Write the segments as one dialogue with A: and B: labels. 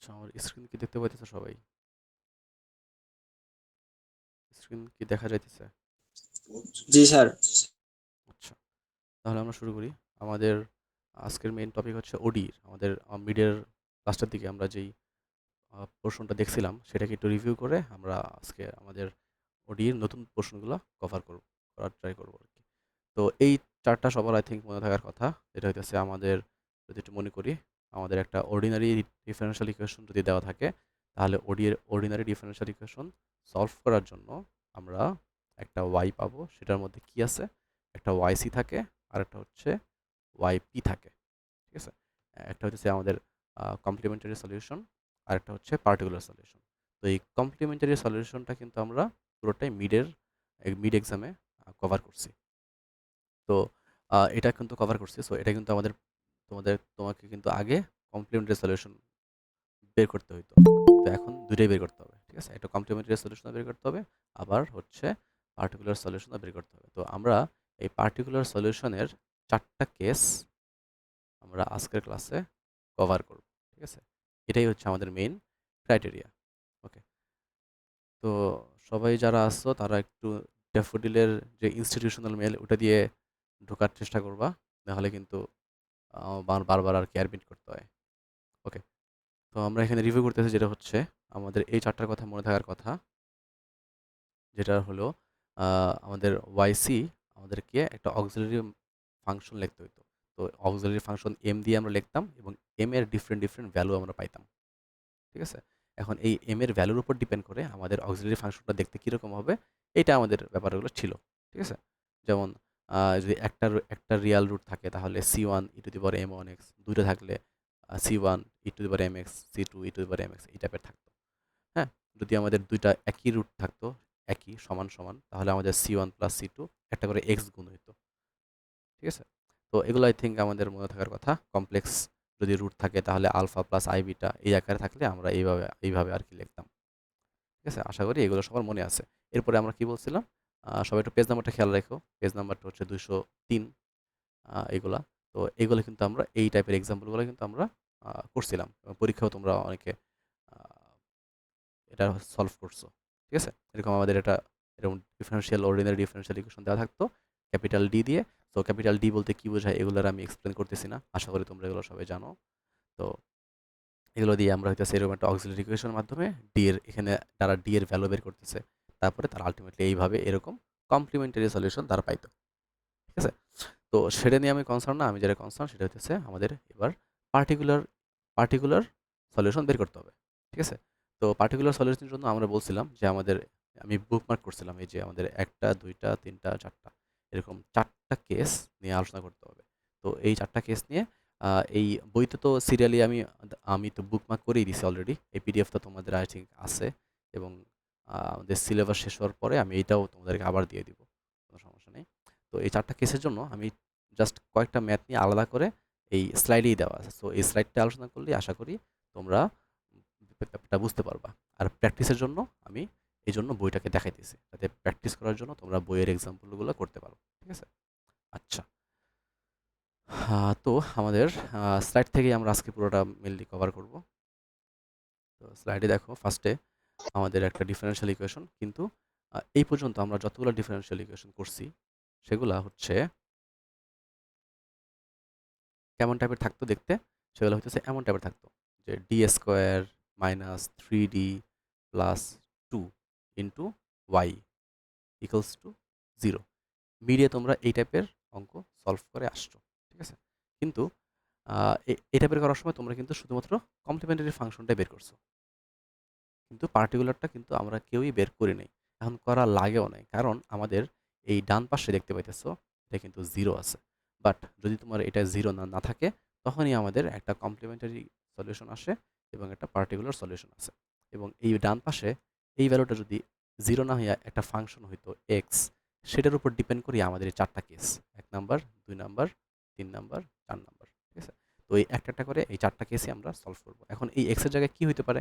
A: আচ্ছা, আমার স্ক্রিন কি দেখতে পাইতেছে সবাই? স্ক্রিন কি দেখা যাইতেছে?
B: জি স্যার।
A: আচ্ছা, তাহলে আমরা শুরু করি। আমাদের আজকের মেইন টপিক হচ্ছে ওডির। আমাদের মিডের লাস্টের দিকে আমরা যেই পোর্শনটা দেখছিলাম সেটাকে একটু রিভিউ করে আমরা আজকে আমাদের ওডির নতুন পোর্শনগুলো করার ট্রাই করবো আর কি। তো এই চারটা সবার আই থিঙ্ক মনে থাকার কথা। যেটা হইতেছে আমাদের, যদি একটু মনে করি, আমাদের একটা অর্ডিনারি ডিফারেনশিয়াল ইকুয়েশন যদি দেওয়া থাকে, তাহলে ওডির অর্ডিনারি ডিফারেনশিয়াল ইকুয়েশন সলভ করার জন্য আমরা একটা ওয়াই পাবো। সেটার মধ্যে কি আছে? একটা ওয়াই সি থাকে, আর একটা হচ্ছে ওয়াই পি থাকে। ঠিক আছে? একটা হচ্ছে আমাদের কমপ্লিমেন্টারি সলিউশন, আর একটা হচ্ছে পার্টিকুলার সলিউশন। তো এই কমপ্লিমেন্টারি সলিউশনটা কিন্তু আমরা পুরোটাই মিড এক্সামে কভার করছি। তো এটা কিন্তু কভার করছি। সো এটা কিন্তু তোমাকে কিন্তু আগে কমপ্লিমেন্টারি সলিউশন বের করতে হইতো। তো এখন ২ টাই বের করতে হবে। ঠিক আছে? একটা কমপ্লিমেন্টারি সলিউশনও বের করতে হবে, আবার হচ্ছে পার্টিকুলার সলিউশনও বের করতে হবে। তো আমরা এই পার্টিকুলার সলিউশনের ৪ টা কেস আমরা আজকের ক্লাসে কভার করব। ঠিক আছে? এটাই হচ্ছে আমাদের মেইন ক্রাইটেরিয়া। ওকে? তো সবাই যারা আছো তারা একটু ড্যাফোডিলের যে ইনস্টিটিউশনাল মেইল ওটা দিয়ে ঢোকার চেষ্টা করবা। নাহলে কিন্তু বারবার আর কি অ্যাডমিট করতে হয়। ওকে? তো আমরা এখানে রিভিউ করতেছি, যেটা হচ্ছে আমাদের এই ৪ টার কথা মনে থাকার কথা। যেটা হলো আমাদের ওয়াইসি আমাদেরকে একটা অক্সিলারি ফাংশন লিখতে হইতো। তো অক্সিলারি ফাংশন এম দিয়ে আমরা লিখতাম এবং এম এর ডিফারেন্ট ভ্যালু আমরা পাইতাম। ঠিক আছে? এখন এই এম এর ভ্যালুর উপর ডিপেন্ড করে আমাদের অক্সিলারি ফাংশনটা দেখতে কিরকম হবে, এটা আমাদের ব্যাপারগুলো ছিল। ঠিক আছে? যেমন যদি একটা রিয়াল রুট থাকে তাহলে C1 E to the power m1x, দুইটা থাকলে C1 E to the power mx, C2 E to the power mx এই টাইপের থাকতো। হ্যাঁ? যদি আমাদের দুইটা একই রুট থাকতো, একই সমান, সমান, তাহলে আমাদের C1 প্লাস C2 একটা করে x গুণ হইতো। ঠিক আছে? তো এগুলো আই থিংক আমাদের মনে থাকার কথা। কমপ্লেক্স যদি রুট থাকে তাহলে আলফা প্লাস আই বিটা এই আকারে থাকলে আমরা এইভাবে আর কি লিখতাম। ঠিক আছে? আশা করি এগুলো সবার মনে আছে। এরপরে আমরা কি বলছিলাম? সবাই একটু পেজ নাম্বারটা খেয়াল রেখো। পেজ নাম্বারটা হচ্ছে 203, এগুলা। তো এগুলো কিন্তু আমরা এই টাইপের এক্সাম্পলগুলো কিন্তু আমরা করছিলাম। এবং পরীক্ষাও তোমরা অনেকে আ এটা সলভ করছো। ঠিক আছে? এরকম আমাদের এরকম অর্ডিনারি ডিফারেনশিয়াল ইকুয়েশন দেওয়া থাকতো ক্যাপিটাল ডি দিয়ে। তো ক্যাপিটাল ডি বলতে কি বোঝায় এগুলোর আমি এক্সপ্লেন করতেছি না। আশা করি তোমরা এগুলো সবাই জানো। তো এগুলো দিয়ে আমরা হইতেছে এরকম একটা অক্সিলারি ইকুয়েশনের মাধ্যমে তারা ডি এর ভ্যালু বের করতেছে। তারপরে তারা আল্টিমেটলি এইভাবে এরকম কমপ্লিমেন্টারি সলিউশন তারা পাইতো। ঠিক আছে? তো সেটা নিয়ে আমি কনসার্ন না। আমি যেটা কনসার্ন সেটা হচ্ছে আমাদের এবার পার্টিকুলার পার্টিকুলার সলিউশন বের করতে হবে। ঠিক আছে? তো পার্টিকুলার সলিউশনের জন্য আমরা বলছিলাম যে আমি বুকমার্ক করছিলাম এই যে আমাদের ১ টা, ২ টা, ৩ টা, ৪ টা। এরকম ৪ টা কেস নিয়ে আলোচনা করতে হবে। তো এই ৪ টা কেস নিয়ে আ এই বইতে তো সিরিয়ালি আমি তো বুকমার্ক করেই দিছি অলরেডি। এই পিডিএফটা তোমাদের আই থিংক আছে, এবং আমাদের সিলেবাস শেষ হওয়ার পরে আমি এটাও তোমাদেরকে আবার দিয়ে দিব। কোনো সমস্যা নেই। তো এই ৪ টা কেসের জন্য আমি জাস্ট কয়েকটা ম্যাথ নিয়ে আলাদা করে এই স্লাইডেই দেওয়া আছে। সো এই স্লাইডটা আলোচনা করলেই আশা করি তোমরা ব্যাপারটা বুঝতে পারবা। আর প্র্যাকটিসের জন্য আমি এইজন্য বইটাকে দেখাইতেছি। যাতে প্র্যাকটিস করার জন্য তোমরা বইয়ের এক্সাম্পলগুলো করতে পারো। ঠিক আছে? আচ্ছা। তো আমাদের স্লাইড থেকেই আমরা আজকে পুরোটা মেইনলি কভার করব। তো স্লাইডে দেখো, ফার্স্টে আমাদের একটা ডিফারেনশিয়াল ইকুয়েশন, কিন্তু এই পর্যন্ত আমরা যতগুলো ডিফারেনশিয়াল ইকুয়েশন করছি সেগুলা হচ্ছে কেমন টাইপের থাকতো দেখতে? সেগুলো হইতেছে এমন টাইপের থাকতো যে D square minus 3d plus 2 into Y equals to 0। মিডিয়ে তোমরা এই টাইপের অঙ্ক সলভ করে আসছো। ঠিক আছে? কিন্তু এই টাইপের করার সময় তোমরা কিন্তু শুধুমাত্র কমপ্লিমেন্টারি ফাংশনটাই বের করছো। কিন্তু পার্টিকুলারটা কিন্তু আমরা কেউই বের করি নাই। এখন করা লাগেও নাই। কারণ আমাদের এই ডান পাশে দেখতে পাইতেছো এটা কিন্তু 0 আছে। বাট যদি তোমার এটা 0 না থাকে, তখনই আমাদের একটা কমপ্লিমেন্টারি সলিউশন আসে এবং একটা পার্টিকুলার সলিউশন আছে। এবং এই ডান পাশে এই ভ্যালুটা যদি 0 না হইয়া একটা ফাংশন হইতো x, সেটার উপর ডিপেন্ড করি আমাদের এই ৪ টা case. ১ number, ২ number, ৩ number, ৪ number. ঠিক আছে? তো এই একটা করে এই ৪ টা কেসই আমরা সলভ করব। এখন এই x এর জায়গায় কি হইতে পারে?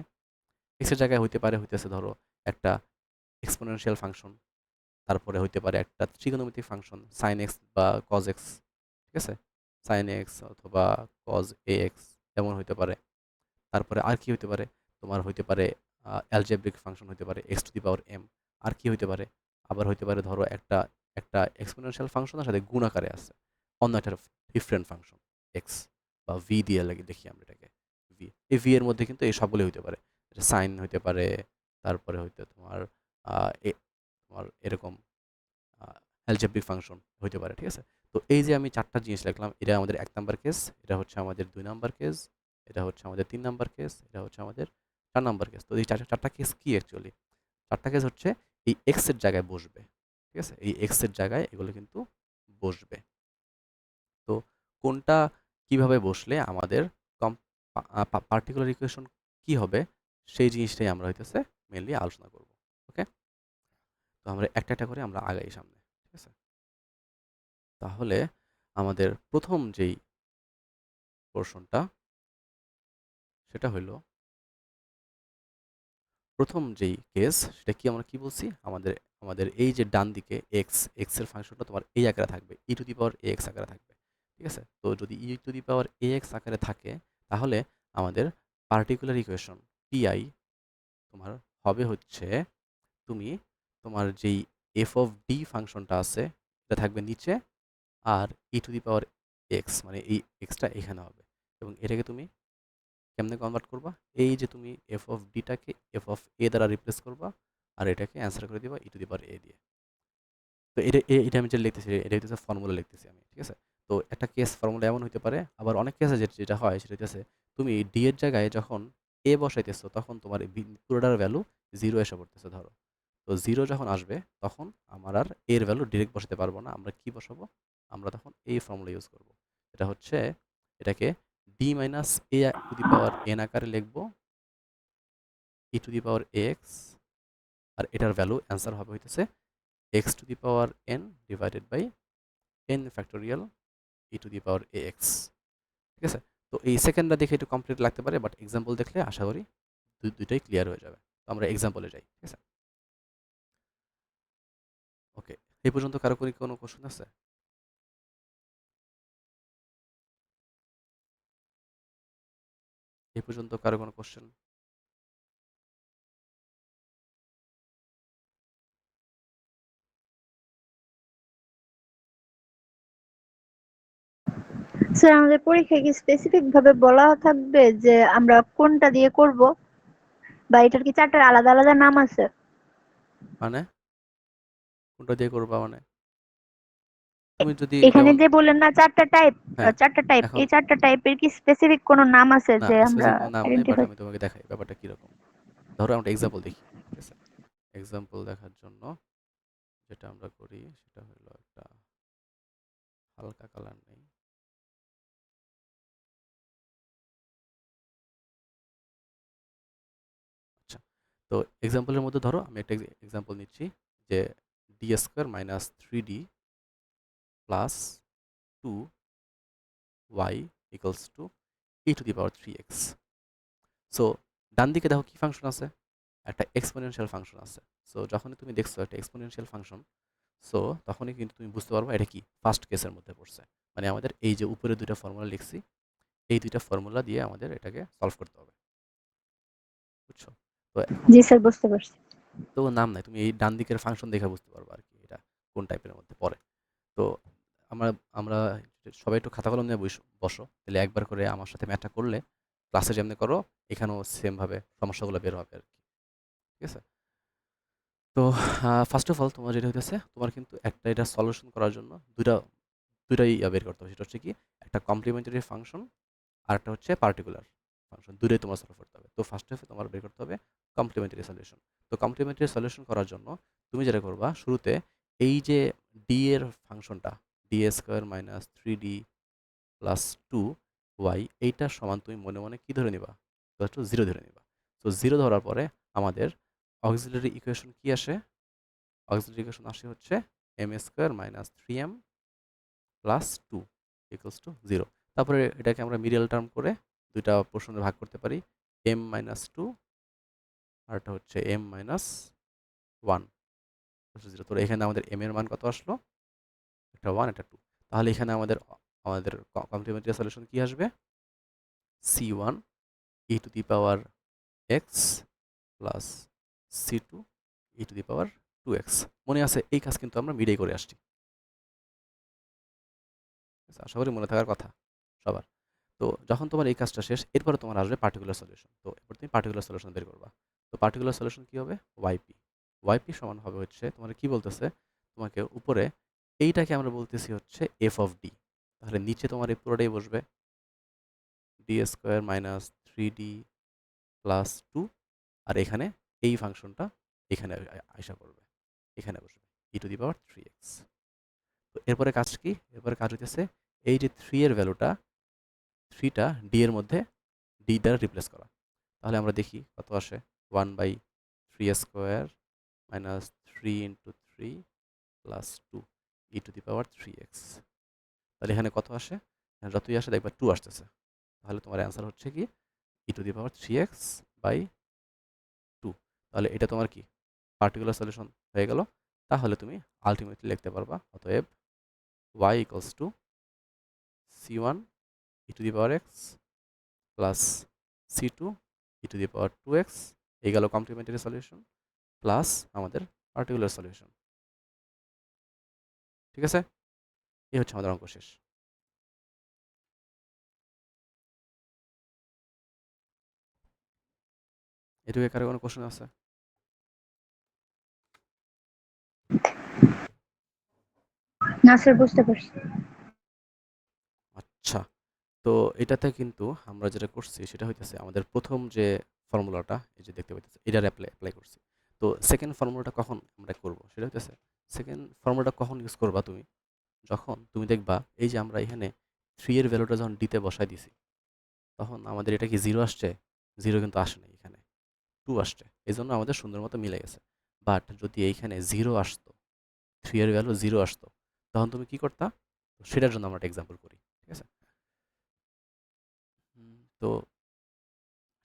A: x এর জায়গায় হইতেছে ধরো একটা এক্সপোনেনশিয়াল ফাংশন, তারপরে হইতে পারে একটা ত্রিকোণমিতিক ফাংশন sin x বা cos x। ঠিক আছে? sin x অথবা cos ax এমন হইতে পারে। তারপরে আর কি হতে পারে, তোমার হইতে পারে অ্যালজেব্রিক ফাংশন হতে পারে x to the power m. আর কি হইতে পারে, আবার হইতে পারে ধরো একটা একটা এক্সপোনেনশিয়াল ফাংশনের সাথে গুণ আকারে আছে অন্য একটা ডিফারেন্ট ফাংশন এক্স বা ভি দিয়ে লাগে দেখি আমরা এটাকে ভি। এই ভি এর মধ্যে কিন্তু এই সবগুলো হইতে পারে, সাইন হইতে পারে, তারপরে হইতে তোমার তোমার এরকম অ্যালজেব্রিক ফাংশন হইতে পারে, ঠিক আছে। তো এই যে আমি চারটা জিনিস লিখলাম, এটা আমাদের ১ নাম্বার কেস, এটা হচ্ছে আমাদের ২ নাম্বার কেস, এটা হচ্ছে আমাদের ৩ নাম্বার কেস, এটা হচ্ছে আমাদের ৪ নাম্বার কেস। তো এই চারটা কেস কি অ্যাকচুয়ালি? চারটা কেস হচ্ছে এই এক্স এর জায়গায় বসবে, ঠিক আছে? এই এক্স এর জায়গায় এগুলো কিন্তু বসবে। তো কোনটা কিভাবে বসলে আমাদের কম পার্টিকুলার ইকুয়েশন কি হবে, সেই জিনিসটাই আমরা হইতেছে মেইনলি আলোচনা করব। ওকে? তো আমরা একটা করে আমরা আগাই সামনে, ঠিক আছে? তাহলে আমাদের প্রথম যেই পোর্শনটা সেটা হইল, প্রথম যেই কেস সেটা কি, আমরা কি বলছি, আমাদের আমাদের এই যে ডান দিকে এক্স এর ফাংশনটা তোমার এই আকারে থাকবে, ই to the power A x আকারে থাকবে, ঠিক আছে। তো যদি ই to the power A x আকারে থাকে, তাহলে আমাদের পার্টিকুলার ইকুয়েশন পিআই তোমার হবে হচ্ছে, তুমি তোমার যেই এফ অফ ডি ফাংশনটা আছে এটা থাকবে নিচে, আর E to the power x মানে এই এক্সটা এখানে হবে, এবং এটাকে তুমি কেমনে কনভার্ট করবা, এই যে তুমি এফ অফ ডিটাকে এফ অফ এ দ্বারা রিপ্লেস করবা, আর এটাকে অ্যান্সার করে দিবা ই টু দি পাওয়ার এ দিয়ে। তো এটা আমি যে লিখতেছি এটা হচ্ছে ফর্মুলা লিখতেছি আমি, ঠিক আছে। তো একটা কেস ফর্মুলা এমন হতে পারে, আবার অনেক কেসে যেটা হয় সেটা হচ্ছে তুমি ডি এর জায়গায় যখন এ বসাইতেছো তখন তোমার এই পুরোটার ভ্যালু জিরো এসে পড়তেছে ধরো। তো জিরো যখন আসবে তখন আমার আর এর ভ্যালু ডিরেক্ট বসাতে পারবো না, আমরা কি বসাবো, আমরা তখন এই ফর্মুলা ইউজ করব। এটা হচ্ছে, এটাকে D minus a to the power N আকারে লিখবো, ই টু দি পাওয়ার এক্স, আর এটার ভ্যালু অ্যান্সার হবে হইতেছে X to the power N divided by N factorial E to the power A X, ঠিক আছে। তো এই সেকেন্ডটা দেখে একটু কমপ্লিট লাগতে পারে, বাট এক্সাম্পল দেখলে আশা করি দুইটাই ক্লিয়ার হয়ে যাবে। তো আমরা এক্সাম্পলে যাই, ঠিক আছে। ওকে, এই পর্যন্ত কারো কোনো কোশ্চেন আছে? এই পর্যন্ত কারো কোনো কোশ্চেন?
C: স্যার আমাদের পরীক্ষায় কি স্পেসিফিক ভাবে বলা থাকবে যে আমরা কোনটা দিয়ে করব, বা এটার কি চারটার আলাদা আলাদা নাম আছে?
A: মানে কোনটা দিয়ে করবা মানে, তুমি যদি
C: এখানে
A: যেমন,
C: যে বললেন না চারটা টাইপ,
A: হ্যাঁ,
C: চারটা টাইপ,
A: এখন
C: এই চারটা টাইপের কি স্পেসিফিক কোনো নাম আছে
A: না
C: যে আমরা
A: স্পেসিফিক কোনো নাম নেই, বাট
C: আইডেন্টিফাই?
A: আমি তোমাকে দেখাই ব্যাপারটা কীরকম। ধরো আমরা এক্সাম্পল দেখি, ঠিক আছে। এক্সাম্পল দেখার জন্য যেটা আমরা করি সেটা হলো একটা হালকা কালার নেই। আচ্ছা, তো এক্সাম্পলের মধ্যে ধরো আমি একটা এক্সাম্পল নিচ্ছি, যে D square minus three D plus two y equals to E to the power three x. So ডান দিকে দেখো কি ফাংশন আছে, একটা এক্সপোনেনশিয়াল ফাংশন আছে। সো যখনই তুমি দেখছো একটা এক্সপোনেনশিয়াল ফাংশন, সো তখনই কিন্তু তুমি বুঝতে পারবে এটা কি ফার্স্ট কেসের মধ্যে পড়ছে। মানে আমাদের এই যে উপরে দুইটা ফর্মুলা লিখছি, এই দুইটা ফর্মুলা দিয়ে আমাদের এটাকে সলভ করতে হবে, বুঝছো? তো এখন
C: জি স্যার, বুঝতে পারছি।
A: তো নাম নাই, তুমি এই ডান দিকের ফাংশন দেখে বুঝতে পারবে আর কি এটা কোন টাইপের মধ্যে পড়ে। তো আমরা আমরা সবাই একটু খাতা কলম নিয়ে বসো, তাহলে একবার করে আমার সাথে ম্যাথটা করলে ক্লাসে যেমনি করো এখানেও সেমভাবে সমস্যাগুলো বের হবে আর কি, ঠিক আছে। তো ফার্স্ট অফ অল তোমার যেটা হইতেছে, তোমার কিন্তু একটা এটা সলিউশন করার জন্য দুইটাই বের করতে হবে। সেটা হচ্ছে কি, একটা কমপ্লিমেন্টারি ফাংশন আর একটা হচ্ছে পার্টিকুলার ফাংশন, দুটোই তোমার সলভ করতে হবে। তো ফার্স্ট অফ তোমার বের করতে হবে কমপ্লিমেন্টারি সলিউশন। তো কমপ্লিমেন্টারি সলিউশন করার জন্য তুমি যেটা করবা, শুরুতে এই যে ডি এর ফাংশনটা, ডি এ square minus three D plus two Y, এইটার সমান তুমি মনে মনে কি ধরে নিবা, একটু জিরো ধরে নিবা। তো জিরো ধরার পরে আমাদের অক্সিলারি ইকুয়েশন কি আসে, অক্সিলারি ইকুয়েশন আসে হচ্ছে M square minus three M plus two equals to zero. তারপরে এটাকে আমরা মিডল টার্ম করে দুইটা পোর্শনে ভাগ করতে পারি, এম মাইনাস টু আর একটা হচ্ছে এম মাইনাস ওয়ান জিরো। তো এখানে আমাদের এম এর মান কত আসলো, একটা ওয়ান একটা টু। তাহলে এখানে আমাদের আমাদের কমপ্লিমেন্টারি সলিউশন কি আসবে, C one E to the power X plus C two E to the power 2x। মনে আছে এই কাজ কিন্তু আমরা মিডেই করে আসছি। আশা করি মনে থাকার কথা সবার। তো যখন তোমার এই কাজটা শেষ, এরপরে তোমার আসবে পার্টিকুলার সলিউশন। তো এরপর তুমি পার্টিকুলার সলিউশন বের করবা। তো পার্টিকুলার সলিউশন কি হবে? ওয়াইপি। ওয়াইপি সমান হবে হচ্ছে তোমার কি বলতেছে, তোমাকে উপরে এইটাকে আমরা বলতেছি হচ্ছে এফ অফ ডি। তাহলে নিচে তোমার এই পুরোটাই বসবে D square minus 3d plus 2, আর এখানে এই ফাংশনটা এখানে আইসা করবে, এখানে বসবে ই টু দি পাওয়ার 3x। তো এরপরে কাজ কি? এরপরে কাজ হইতেছে এই যে 3 এর ভ্যালুটা, 3টা ডি এর মধ্যে ডি দ্বারা রিপ্লেস করা। তাহলে আমরা দেখি কত আসে। 1/3 square minus 3 into 3 plus 2 E to the power 3x। তাহলে এখানে কত আসে? যতই আসে দেখবা 2 আসতেছে। তাহলে তোমার অ্যান্সার হচ্ছে কি ই to the power 3x by 2। তাহলে এটা তোমার কি পার্টিকুলার সলিউশন হয়ে গেল। তাহলে তুমি আলটিমেটলি লিখতে পারবা অতএব y equals two c1 E to the power x plus c2 E to the power 2x। এই গেল কমপ্লিমেন্টারি সলিউশন প্লাস আমাদের পার্টিকুলার সলিউশন। ঠিক আছে, এই হচ্ছে আমাদের অঙ্ক শেষ। এটুকু কারো কোনো কোশ্চেন আছে?
C: না স্যার, বুঝতে পারছি।
A: আচ্ছা, তো এটাতে কিন্তু আমরা যেটা করছি সেটা হইতেছে আমাদের প্রথম যে ফর্মুলাটা এই যে দেখতে পাইতেছে এটার অ্যাপ্লাই করছি। তো সেকেন্ড ফর্মুলাটা কখন আমরা করব সেটা হইতেছে, সেকেন্ড ফর্মুলাটা কখন ইউজ করবা তুমি? যখন তুমি দেখবা এই যে আমরা এখানে 3 এর ভ্যালুটা যখন ডিতে বসাই দিছি, তখন আমাদের এটা কি 0 আসছে? 0 কিন্তু আসে নাই, এখানে 2 আসছে। এই জন্য আমাদের সুন্দর মতো মিলে গেছে। বাট যদি এইখানে 0 আসতো, 3 এর ভ্যালু 0 আসতো, তখন তুমি কি করতা? সেটার জন্য আমরা একটা এক্সাম্পল করি। ঠিক আছে? তো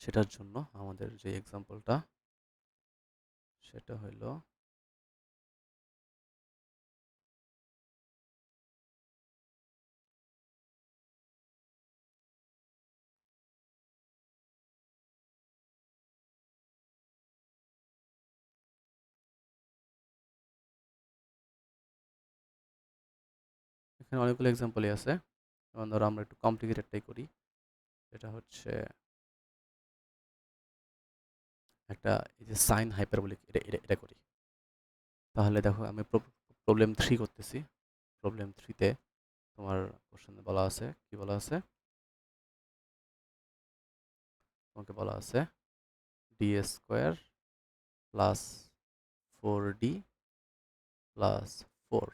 A: সেটার জন্য আমাদের যে এক্সাম্পলটা সেটা হইল, এখানে অনেকগুলো এক্সাম্পলই আছে। যেমন ধরো আমরা একটু কমপ্লিকেটেডটাই করি। এটা হচ্ছে একটা এই যে সাইন হাইপারবোলিক, এটা করি। তাহলে দেখো আমি প্রবলেম 3 করতেছি। প্রবলেম 3তে তোমার কোশ্চেনে বলা আছে, কি বলা আছে? তোমাকে বলা আছে D square plus 4d plus 4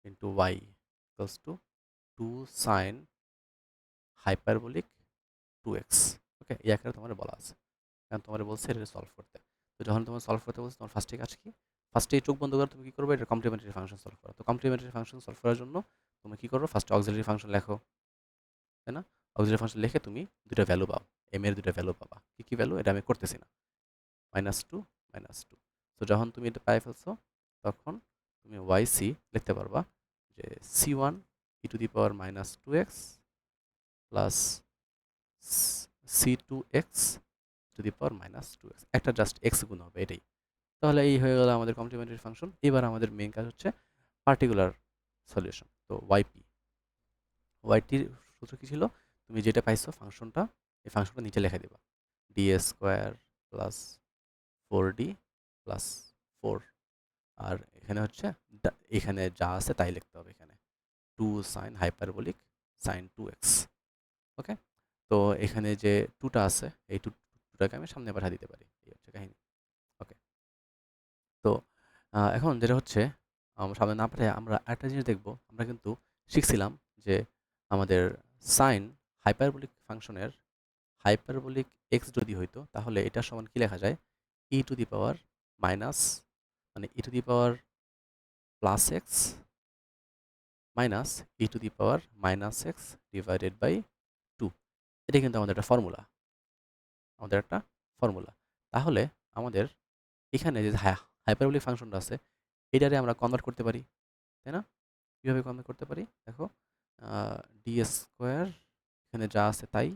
A: into Y equals to 2 sine hyperbolic 2x। Okay, এই আকারে তোমার বলা আছে। কারণ তোমার বলছে এটা সলভ করতে। তো যখন তোমার সলভ করতে বলছে, তোমার ফার্স্টে কাজ কি? ফার্স্টে চোখ বন্ধ করে তুমি কি করবে? এটা কমপ্লিমেন্টারি ফাংশন সলভ করো। তো কমপ্লিমেন্টারি ফাংশন সলভ করার জন্য তুমি কি করো? ফার্স্টে অক্সিলারি ফাংশন লেখো, তাই না? অক্সিলারি ফাংশন লিখে তুমি দুটো ভ্যালু পাও, এম এর দুটো ভ্যালু পাবা। কি কি ভ্যালু এটা আমি করতেছি না। -2 -2। তো যখন তুমি এটা পাই ফেলছো, তখন তুমি ওয়াই সি লিখতে পারবা যে c1 E to the power -2x plus c2x two the power -2x। একটা জাস্ট এক্স গুণ হবে, এটাই। তাহলে এই হয়ে গেল আমাদের কমপ্লিমেন্টারি ফাংশন। এবার আমাদের মেইন কাজ হচ্ছে পার্টিকুলার সলিউশন। তো ওয়াইপি, ওয়াইটির সূত্র কি ছিল? তুমি যেটা পাইছো ফাংশনটা, এই ফাংশনটা নিচে লিখে দিবা D square plus 4d plus 4। আর এখানে হচ্ছে এখানে যা আছে তাই লিখতে হবে। এখানে 2 সাইন হাইপারবোলিক সাইন 2x। ওকে, তো এখানে যে 2টা আছে, এই 2টাকে আমি সামনে পাঠা দিতে পারি। এই হচ্ছে কাহিনী। ওকে, তো এখন যেটা হচ্ছে আমরা সামনে না পাঠায় আমরা একটা জিনিস দেখব। আমরা কিন্তু শিখছিলাম যে আমাদের সাইন হাইপারবোলিক ফাংশনের হাইপারবোলিক এক্স যদি হইতো, তাহলে এটা সমান কি লেখা যায়? ই টু দি পাওয়ার মাইনাস, মানে e to the power plus x minus E to the power minus x divided by 2। এটা কিন্তু আমাদের একটা ফর্মুলা, আমাদের একটা ফর্মুলা। তাহলে আমাদের এখানে যে হাইপারবোলিক ফাংশনটা আছে, এটারে আমরা কনভার্ট করতে পারি, তাই না? কীভাবে কনভার্ট করতে পারি? দেখো, ডি স্কোয়ার এখানে যা আছে তাই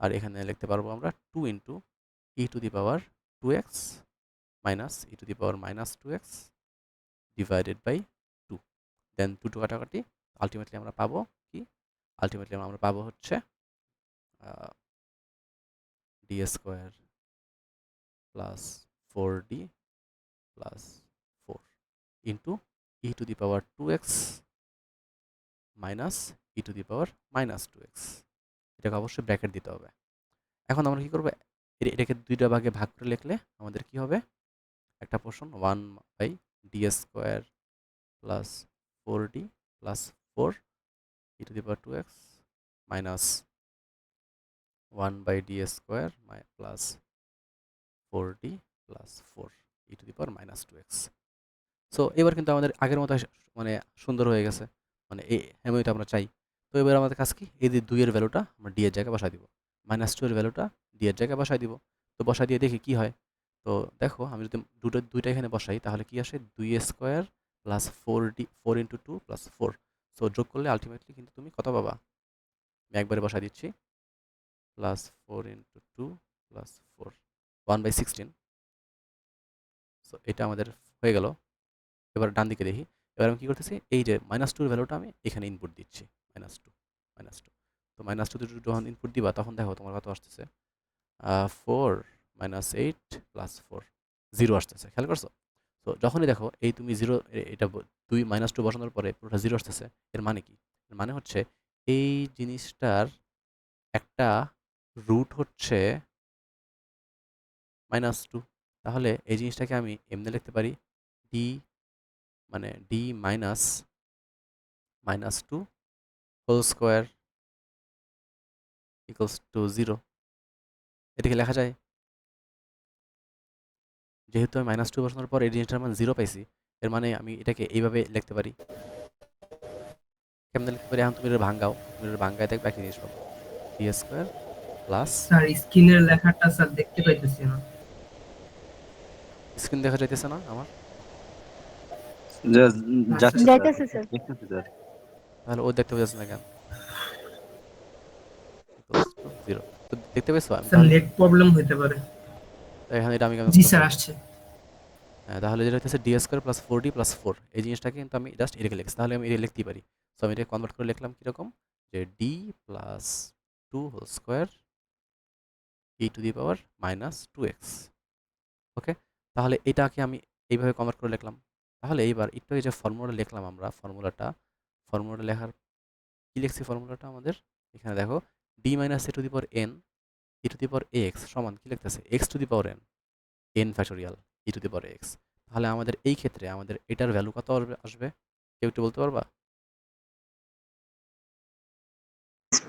A: আর এখানে লিখতে পারবো আমরা 2 into E to the power 2x minus E to the power minus 2x divided by 2, then 2 কাটাকাটি, আলটিমেটলি আমরা পাবো কি, আলটিমেটলি আমরা পাবো হচ্ছে D square plus 4d plus 4 into E to the power 2x minus E to the power minus 2x। এটাকে অবশ্যই bracket দিতে হবে। এখন আমরা কি করবো, এটাকে দুইটা ভাগে ভাগ করে লিখলে আমাদের কি হবে, একটা portion 1 by D square plus 4d plus 4 E to the power 2x minus 1 by D square plus 4d plus 4 E to the power minus 2x। So এবার কিন্তু আমাদের আগের মতো মানে সুন্দর হয়ে গেছে, মানে এই এমনই তো আমরা চাই। তো এবার আমাদের কাজ কি, এই যে 2 এর ভ্যালুটা আমরা ডি এর জায়গায় বসাই দিব, মাইনাস 2 এর ভ্যালুটা ডি এর জায়গায় বসাই দিব। তো বসাই দিয়ে দেখি কি হয়। তো দেখো আমি যদি দুইটা এখানে বসাই তাহলে কি আসে, 2 square plus 4 into 2 plus 4। So যোগ করলে আলটিমেটলি কিন্তু তুমি কত পাবা, আমি একবারে বসাই দিচ্ছি, প্লাস 4 ইন্টু 2 প্লাস 4 1/16। সো এটা আমাদের হয়ে গেল। এবার ডান দিকে দেখি, এবার আমি কী করতেছি, এই যে মাইনাস টুর ভ্যালুটা আমি এখানে ইনপুট দিচ্ছি, মাইনাস টু। তো মাইনাস টু যখন ইনপুট দিবা তখন দেখো তোমার কত আসতেছে, 4 মাইনাস 8 প্লাস 4 জিরো আসতেছে, খেয়াল করছো? তো যখনই দেখো এই তুমি জিরো, এটা 2 মাইনাস টু বসানোর পরে পুরোটা জিরো আসতেছে, এর মানে কি, এর মানে হচ্ছে এই জিনিসটার একটা রুট হচ্ছে মাইনাস টু। তাহলে এই জিনিসটাকে আমি এমনি লিখতে পারি, ডি মানে D minus two whole square equals to 0। এটাকে লেখা যায়, যেহেতু আমি মাইনাস টু বসানোর পর এই জিনিসটার মান 0 পাইছি, এর মানে আমি এটাকে এইভাবে লিখতে পারি। কেমনে লিখতে পারি, এখন তুমি এটা ভাঙ্গাও, তুমি এটা ভাঙ্গায় দেখবে একই জিনিস পাবো, ডি স্কোয়ার প্লাস,
D: স্যার স্ক্রিনের লেখাটা স্যার দেখতে পাইতেছি না।
A: স্ক্রিন দেখা যাইতেছে না আমার,
B: যাচ্ছে স্যার,
C: যাইতেছে স্যার।
B: দেখতেছি স্যার।
A: তাহলে ও দেখতে পাচ্ছ না কেন, ইকুয়ালস টু 0। তো দেখতে পেয়েছো আমি
D: স্যার
A: তাহলে,
D: নেট প্রবলেম হতে পারে।
A: তো এখানে এটা আমি কেমন
D: জি
A: করে
D: স্যার
A: বলবো,
D: আসছে।
A: তাহলে যেটা হচ্ছে D square plus 4d plus 4, এই জিনিসটাকে কিন্তু আমি জাস্ট এটাকে লিখছি, তাহলে আমি এটা লিখতেই পারি। সো আমি এটাকে কনভার্ট করে লিখলাম কীরকম, যে D plus 2 whole square E to the power minus 2x। Okay, তাহলে এটাকে আমি এইভাবে কনভার্ট করে লিখলাম। তাহলে এইবার একটু এই যে ফর্মুলা লিখলাম আমরা, ফর্মুলাটা লেখার কি লিখছি, ফর্মুলাটা আমাদের এখানে দেখো, D minus a to the power n e to the power x সমান কি লিখতেছে, x to the power n, n factorial E to the power x. তাহলে আমাদের এই ক্ষেত্রে আমাদের এটার ভ্যালু কত আসবে, কেউ একটু বলতে পারবা?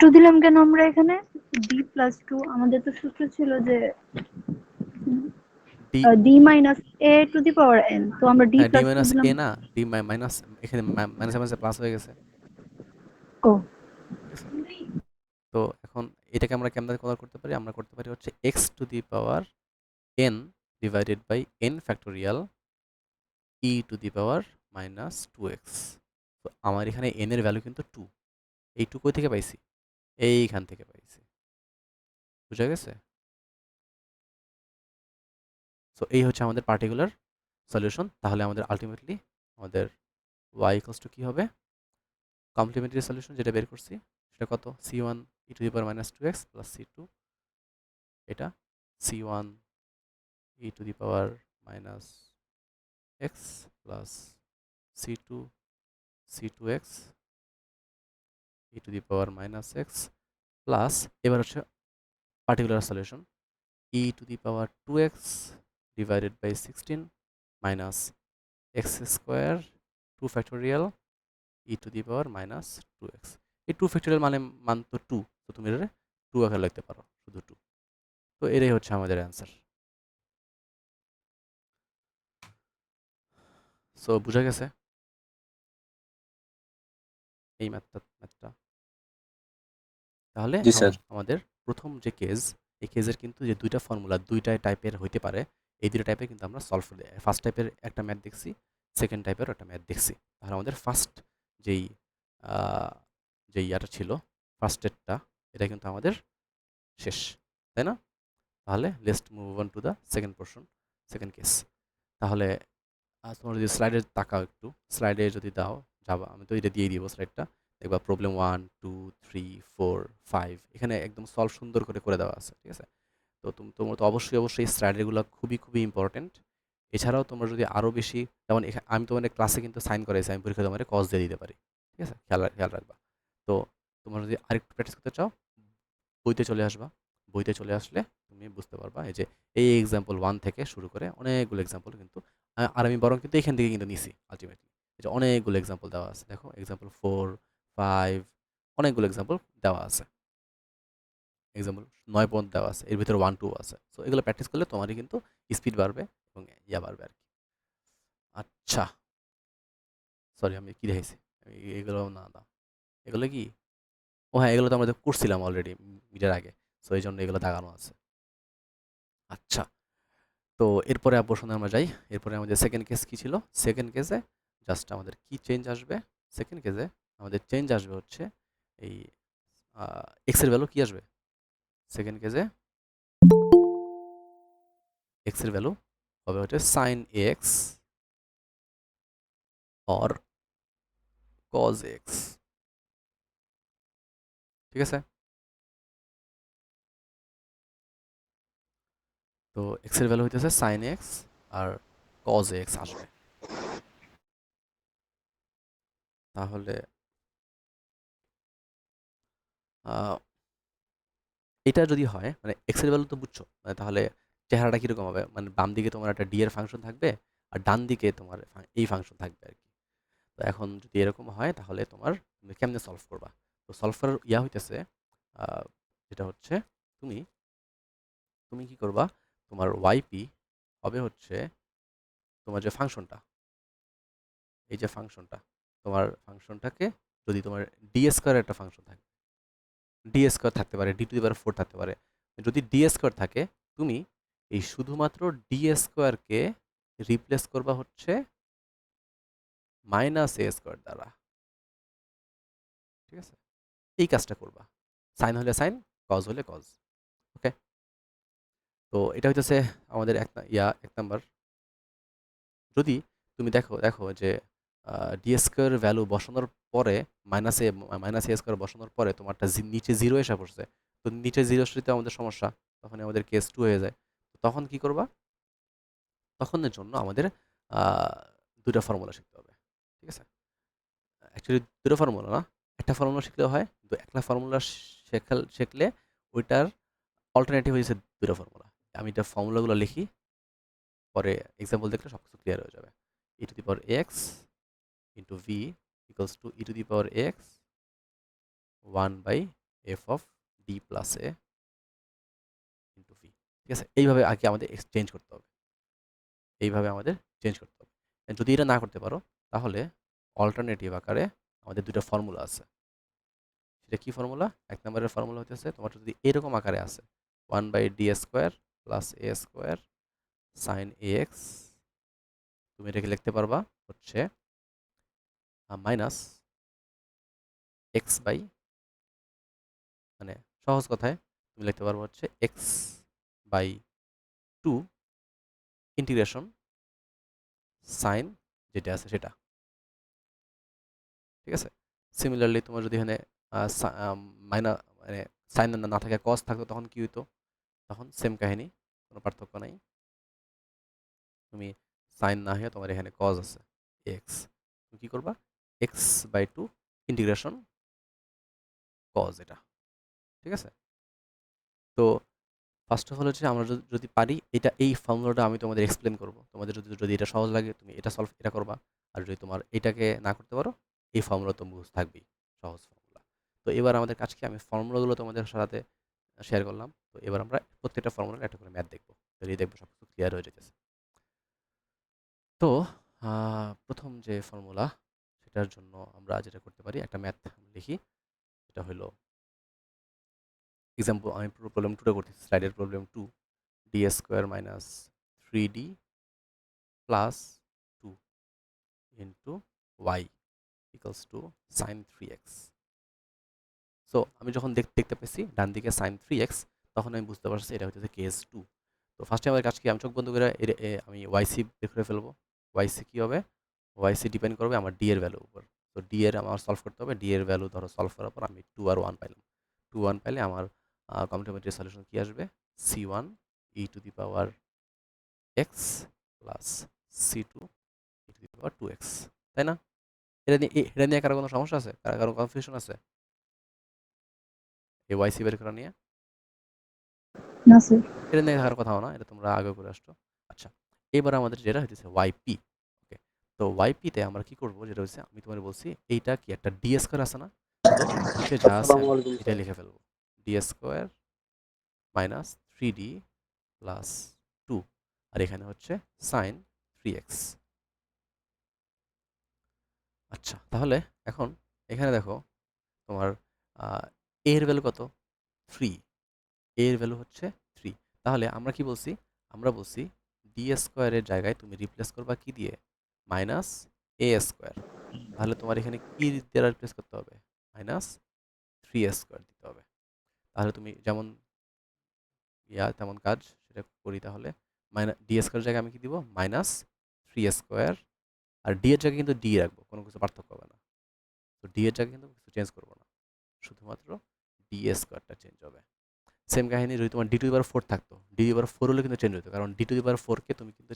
C: টু দিলাম কেন আমরা এখানে, ডি প্লাস টু, আমাদের তো সূত্র ছিল যে
A: D,
C: D minus a to the power N, তো আমরা ডি
A: হ্যাঁ ডি
C: প্লাস টু
A: মাইনাস
C: দিলাম।
A: এ না, ডি মাইনাস, এখানে মাইনাসে মাইনাসে প্লাস হয়ে গেছে,
C: ও
A: ঠিক আছে? তো এখন এটাকে আমরা কেমন কনভার্ট করতে পারি, আমরা করতে পারি হচ্ছে X to the power N divided by N factorial E to the power minus 2x। তো আমার এখানে এন এর ভ্যালু কিন্তু 2, এই 2 কই থেকে পাইছি, এইখান থেকে পাইছি, বুঝা গেছে? সো এই হচ্ছে আমাদের পার্টিকুলার সলিউশন। তাহলে আমাদের আলটিমেটলি আমাদের y ইকুয়ালস টু কী হবে, কমপ্লিমেন্টারি সলিউশন যেটা বের করছি সেটা কত, c1 E to the power minus 2x plus c2, এটা c1 E to the power minus x plus c2x E to the power minus x plus, এবার হচ্ছে particular solution, E to the power 2x divided by 16 minus x square 2 factorial E to the power minus 2x। এই 2 factorial মানে মান তো 2, তো তুমি এটা 2 আকারে লিখতে পারো, শুধু 2। তো এটাই হচ্ছে আমাদের অ্যান্সার। সো বুঝা গেছে এই ম্যাথটা? তাহলে
B: জি স্যার।
A: আমাদের প্রথম যে কেস, এই কেসের কিন্তু যে দুইটা ফর্মুলা দুইটা টাইপের হইতে পারে, এই দুইটা টাইপের কিন্তু আমরা সলভ করে, ফার্স্ট টাইপের একটা ম্যাথ দেখছি, সেকেন্ড টাইপের একটা ম্যাথ দেখছি। তাহলে আমাদের ফার্স্ট যেই যেই ইয়াটা ছিল, ফার্স্টেরটা, এটা কিন্তু আমাদের শেষ, তাই না? তাহলে let's move on to the second portion, second case. তাহলে তোমরা যদি স্লাইডে তাকাও, একটু স্লাইডে যদি দাও, যাবা, আমি তো এটা দিয়ে দিব স্লাইডটা, দেখবা প্রবলেম 1 2 3 4 5 এখানে একদম সলভ সুন্দর করে করে দেওয়া আছে, ঠিক আছে? তো তোমরা তো অবশ্যই স্লাইডেরগুলো খুবই খুবই ইম্পর্টেন্ট। এছাড়াও তোমরা যদি আরও বেশি, যেমন আমি তোমাদের ক্লাসে কিন্তু সাইন করাইছি, আমি পরীক্ষা তোমাদের কজ দিয়ে দিতে পারি, ঠিক আছে? খেয়াল রাখবা। তো তোমরা যদি আরেকটু প্র্যাকটিস করতে চাও, বইতে চলে আসবা। বইতে চলে আসলে তুমি বুঝতে পারবা এই যে এই এক্সাম্পল 1 থেকে শুরু করে অনেকগুলো এক্সাম্পল কিন্তু আর আমি বরং কিন্তু এখান থেকে কিন্তু নিছি আলটিমেটলি। এই যে অনেকগুলো এক্সাম্পল দেওয়া আছে, দেখো এক্সাম্পল 4 5 অনেকগুলো এক্সাম্পল দেওয়া আছে, এক্সাম্পল 9 পর্যন্ত দেওয়া আছে, এর ভিতরে 1 2 আছে। সো এগুলো প্র্যাকটিস করলে তোমারই কিন্তু স্পিড বাড়বে এবং ইয়া বাড়বে আর কি। আচ্ছা, সরি আমি কি দেখাইছি, এগুলো না, এগুলো কি, ও হ্যাঁ, এগুলো তো আমরা করছিলাম অলরেডি মিটার আগে, সো এই জন্য এগুলো দাগানো আছে। আচ্ছা, তো এরপরে প্রশ্নে আমরা যাই। এরপরে আমাদের সেকেন্ড কেস কি ছিল? সেকেন্ড কেসে জাস্ট আমাদের কি চেঞ্জ আসবে? সেকেন্ড কেসে আমাদের চেঞ্জ আসবে হচ্ছে এই এক্স এর ভ্যালু কি আসবে? সেকেন্ড কেসে এক্স এর ভ্যালু হবে হচ্ছে sine X or cos X, ঠিক আছে? তো এক্স এর ভ্যালু হইতেছে সাইন এক্স আর কজ এক্স আসবে। তাহলে আহ, এটা যদি হয়, মানে এক্স এর ভ্যালু তো বুঝছো, মানে তাহলে চেহারাটা কিরকম হবে? মানে বাম দিকে তোমার একটা ডি এর ফাংশন থাকবে আর ডান দিকে তোমার এই ফাংশন থাকবে আর কি। তো এখন যদি এরকম হয় তাহলে তুমি কেমনে সলভ করবা? তো সলভ করার হইতেছে আহ, যেটা হচ্ছে তুমি তুমি কি করবা, তোমার ওয়াইপি হবে হচ্ছে তোমার যে ফাংশনটা, এই যে ফাংশনটা, তোমার ফাংশনটাকে যদি তোমার ডি স্কোয়ার একটা ফাংশন থাকে, ডি স্কোয়ার থাকতে পারে, ডি টু দি পাওয়ার 4 থাকতে পারে, যদি ডি স্কোয়ার থাকে তুমি এই শুধুমাত্র ডি স্কোয়ারকে রিপ্লেস করবা হচ্ছে মাইনাস এ স্কোয়ার দ্বারা, ঠিক আছে? এই কাজটা করবা, সাইন হলে সাইন, কজ হলে কজ। ওকে, তো এটা হইতেছে আমাদের এক নাম্বার। যদি তুমি দেখো দেখো যে ডি স্কোয়ার ভ্যালু বসানোর পরে মাইনাস এ স্কোয়ার বসানোর পরে তোমারটা নিচে জিরো এসে পড়ছে, তো নিচে জিরো আসলে আমাদের সমস্যা, তখন আমাদের কেস 2 হয়ে যায়। তো তখন কি করবা? তখনের জন্য আমাদের আহ, দুটা ফর্মুলা শিখতে হবে, ঠিক আছে? অ্যাকচুয়ালি দুটো ফর্মুলা না, একটা ফর্মুলা শিখলেও হয়, কিন্তু একটা ফর্মুলা শিখলে ওইটার অল্টারনেটিভ হয়েছে দুটো ফর্মুলা। আমি এটা ফর্মুলাগুলো লিখি, পরে এক্সাম্পল দেখলে সব কিছু ক্লিয়ার হয়ে যাবে। E to the power x into V equals to E to the power x 1/f of D plus a into V, ঠিক আছে? এইভাবে আগে আমাদের এক্সচেঞ্জ করতে হবে, এইভাবে আমাদের চেঞ্জ করতে হবে। And যদি এটা না করতে পারো তাহলে অল্টারনেটিভ আকারে আমাদের দুটো ফর্মুলা আছে। সেটা কি ফর্মুলা? এক নম্বরের ফর্মুলা হতেছে তোমার যদি এরকম আকারে আছে 1/d স্কোয়ার প্লাস এ স্কোয়ার সাইন এ এক্স, তুমি এটাকে লিখতে পারবা হচ্ছে মাইনাস এক্স বাই, মানে সহজ কথায় তুমি লিখতে পারবো হচ্ছে এক্স বাই 2 ইন্টিগ্রেশন সাইন যেটা আছে সেটা, ঠিক আছে? সিমিলারলি তোমার যদি এখানে মাইনা মানে সাইন না থাকে কস থাকতো তখন কি হইতো? তখন সেম কাহিনী, কোনো পার্থক্য নাই। তুমি সাইন না হয়ে তোমার এখানে কজ আছে এক্স, তুমি কি করবা? এক্স বাই 2 ইন্টিগ্রেশন কজ, এটা ঠিক আছে? তো ফার্স্ট অফ অল হচ্ছে আমরা যদি পারি এটা, এই ফর্মুলাটা আমি তোমাদের এক্সপ্লেন করব, তোমাদের যদি যদি এটা সহজ লাগে তুমি এটা করবা, আর যদি তোমার এটাকে না করতে পারো এই ফর্মুলা তো মুখস্থ থাকবেই, সহজ ফর্মুলা। তো এবার আমাদের কাজ কি, আমি ফর্মুলাগুলো তোমাদের সাথে শেয়ার করলাম, তো এবার আমরা প্রত্যেকটা ফর্মুলার একটা করে ম্যাথ দেখবো, তাহলেই দেখবো সব কিছু ক্লিয়ার হয়ে যেতেছে। তো প্রথম যে ফর্মুলা, সেটার জন্য আমরা যেটা করতে পারি, একটা ম্যাথ লিখি। এটা হলো এক্সাম্পল, আমি পুরো প্রবলেম 2টা করতেছি, স্লাইডের problem 2, D square minus 3d plus 2 into Y equals to sine 3x। So আমি যখন দেখতে পেয়েছি ডান দিকে সাইন 3x, তখন আমি বুঝতে পারছি এটা হচ্ছে কেস 2। তো ফার্স্টে আমার কাজ কি, আমি চোখ বন্ধ করে আমি ওয়াইসি বের করে ফেলবো। ওয়াইসি কি হবে, ওয়াইসি ডিপেন্ড করবে আমার ডি এর ভ্যালুর উপর। তো ডি এর আমার সলভ করতে হবে, ডি এর ভ্যালু ধরো সলভ করার পর আমি 2 আর 1 পাইলাম। 2 1 পাইলে আমার কমপ্লিমেন্টারি সলিউশন কি আসবে, c1 e to the power X plus c2 e to the power 2x, তাই না? এটা নিয়ে কারো কোনো সমস্যা আছে, কারো কনফিউশন আছে এই ওয়াইসি বের করা নিয়ে?
C: না স্যার।
A: এটা নিয়ে থাকার কথাও না, এটা তোমরা আগে করে আসছো। আচ্ছা, এবার আমাদের যেটা হচ্ছে ওয়াইপি। ওকে, তো ওয়াইপিতে আমরা কি করব, যেটা হচ্ছে আমি তোমার বলছি এইটা কি একটা ডি স্কোয়ার আছে না, তো নিচে যা আছে
B: আসসালামু
A: আমি
B: আলাইকুম
A: এটাই
B: স্যার।
A: লিখে ফেলবো, D square minus 3d plus 2, আর এখানে হচ্ছে সাইন 3x। আচ্ছা, তাহলে এখন এখানে দেখো তোমার এ এর ভ্যালু কত, 3, এর ভ্যালু হচ্ছে 3। তাহলে আমরা কি বলছি, আমরা বলছি ডি স্কোয়ারের জায়গায় তুমি রিপ্লেস করবা কি দিয়ে, মাইনাস এ স্কোয়ার। তাহলে তোমার এখানে কি দিয়ে রিপ্লেস করতে হবে, মাইনাস 3 স্কোয়ার দিতে হবে। তাহলে তুমি যেমন তেমন কাজ সেটা করি, তাহলে ডি স্কোয়ারের জায়গায় আমি কি দিব, মাইনাস 3 স্কোয়ার, আর ডি এর জায়গায় কিন্তু ডি রাখবো, কোনো কিছু পার্থক্য হবে না। তো ডি এর জায়গায় কিন্তু কিছু চেঞ্জ করবো না, শুধুমাত্র ডি স্কোয়ারটা চেঞ্জ হবে। সেম কাহিনী যদি তোমার ডি টু দি পাওয়ার 4 থাকতো, ডি টু দি পাওয়ার 4 হলে কিন্তু চেঞ্জ হতো, কারণ ডি টু দি পাওয়ার 4 কে তুমি কিন্তু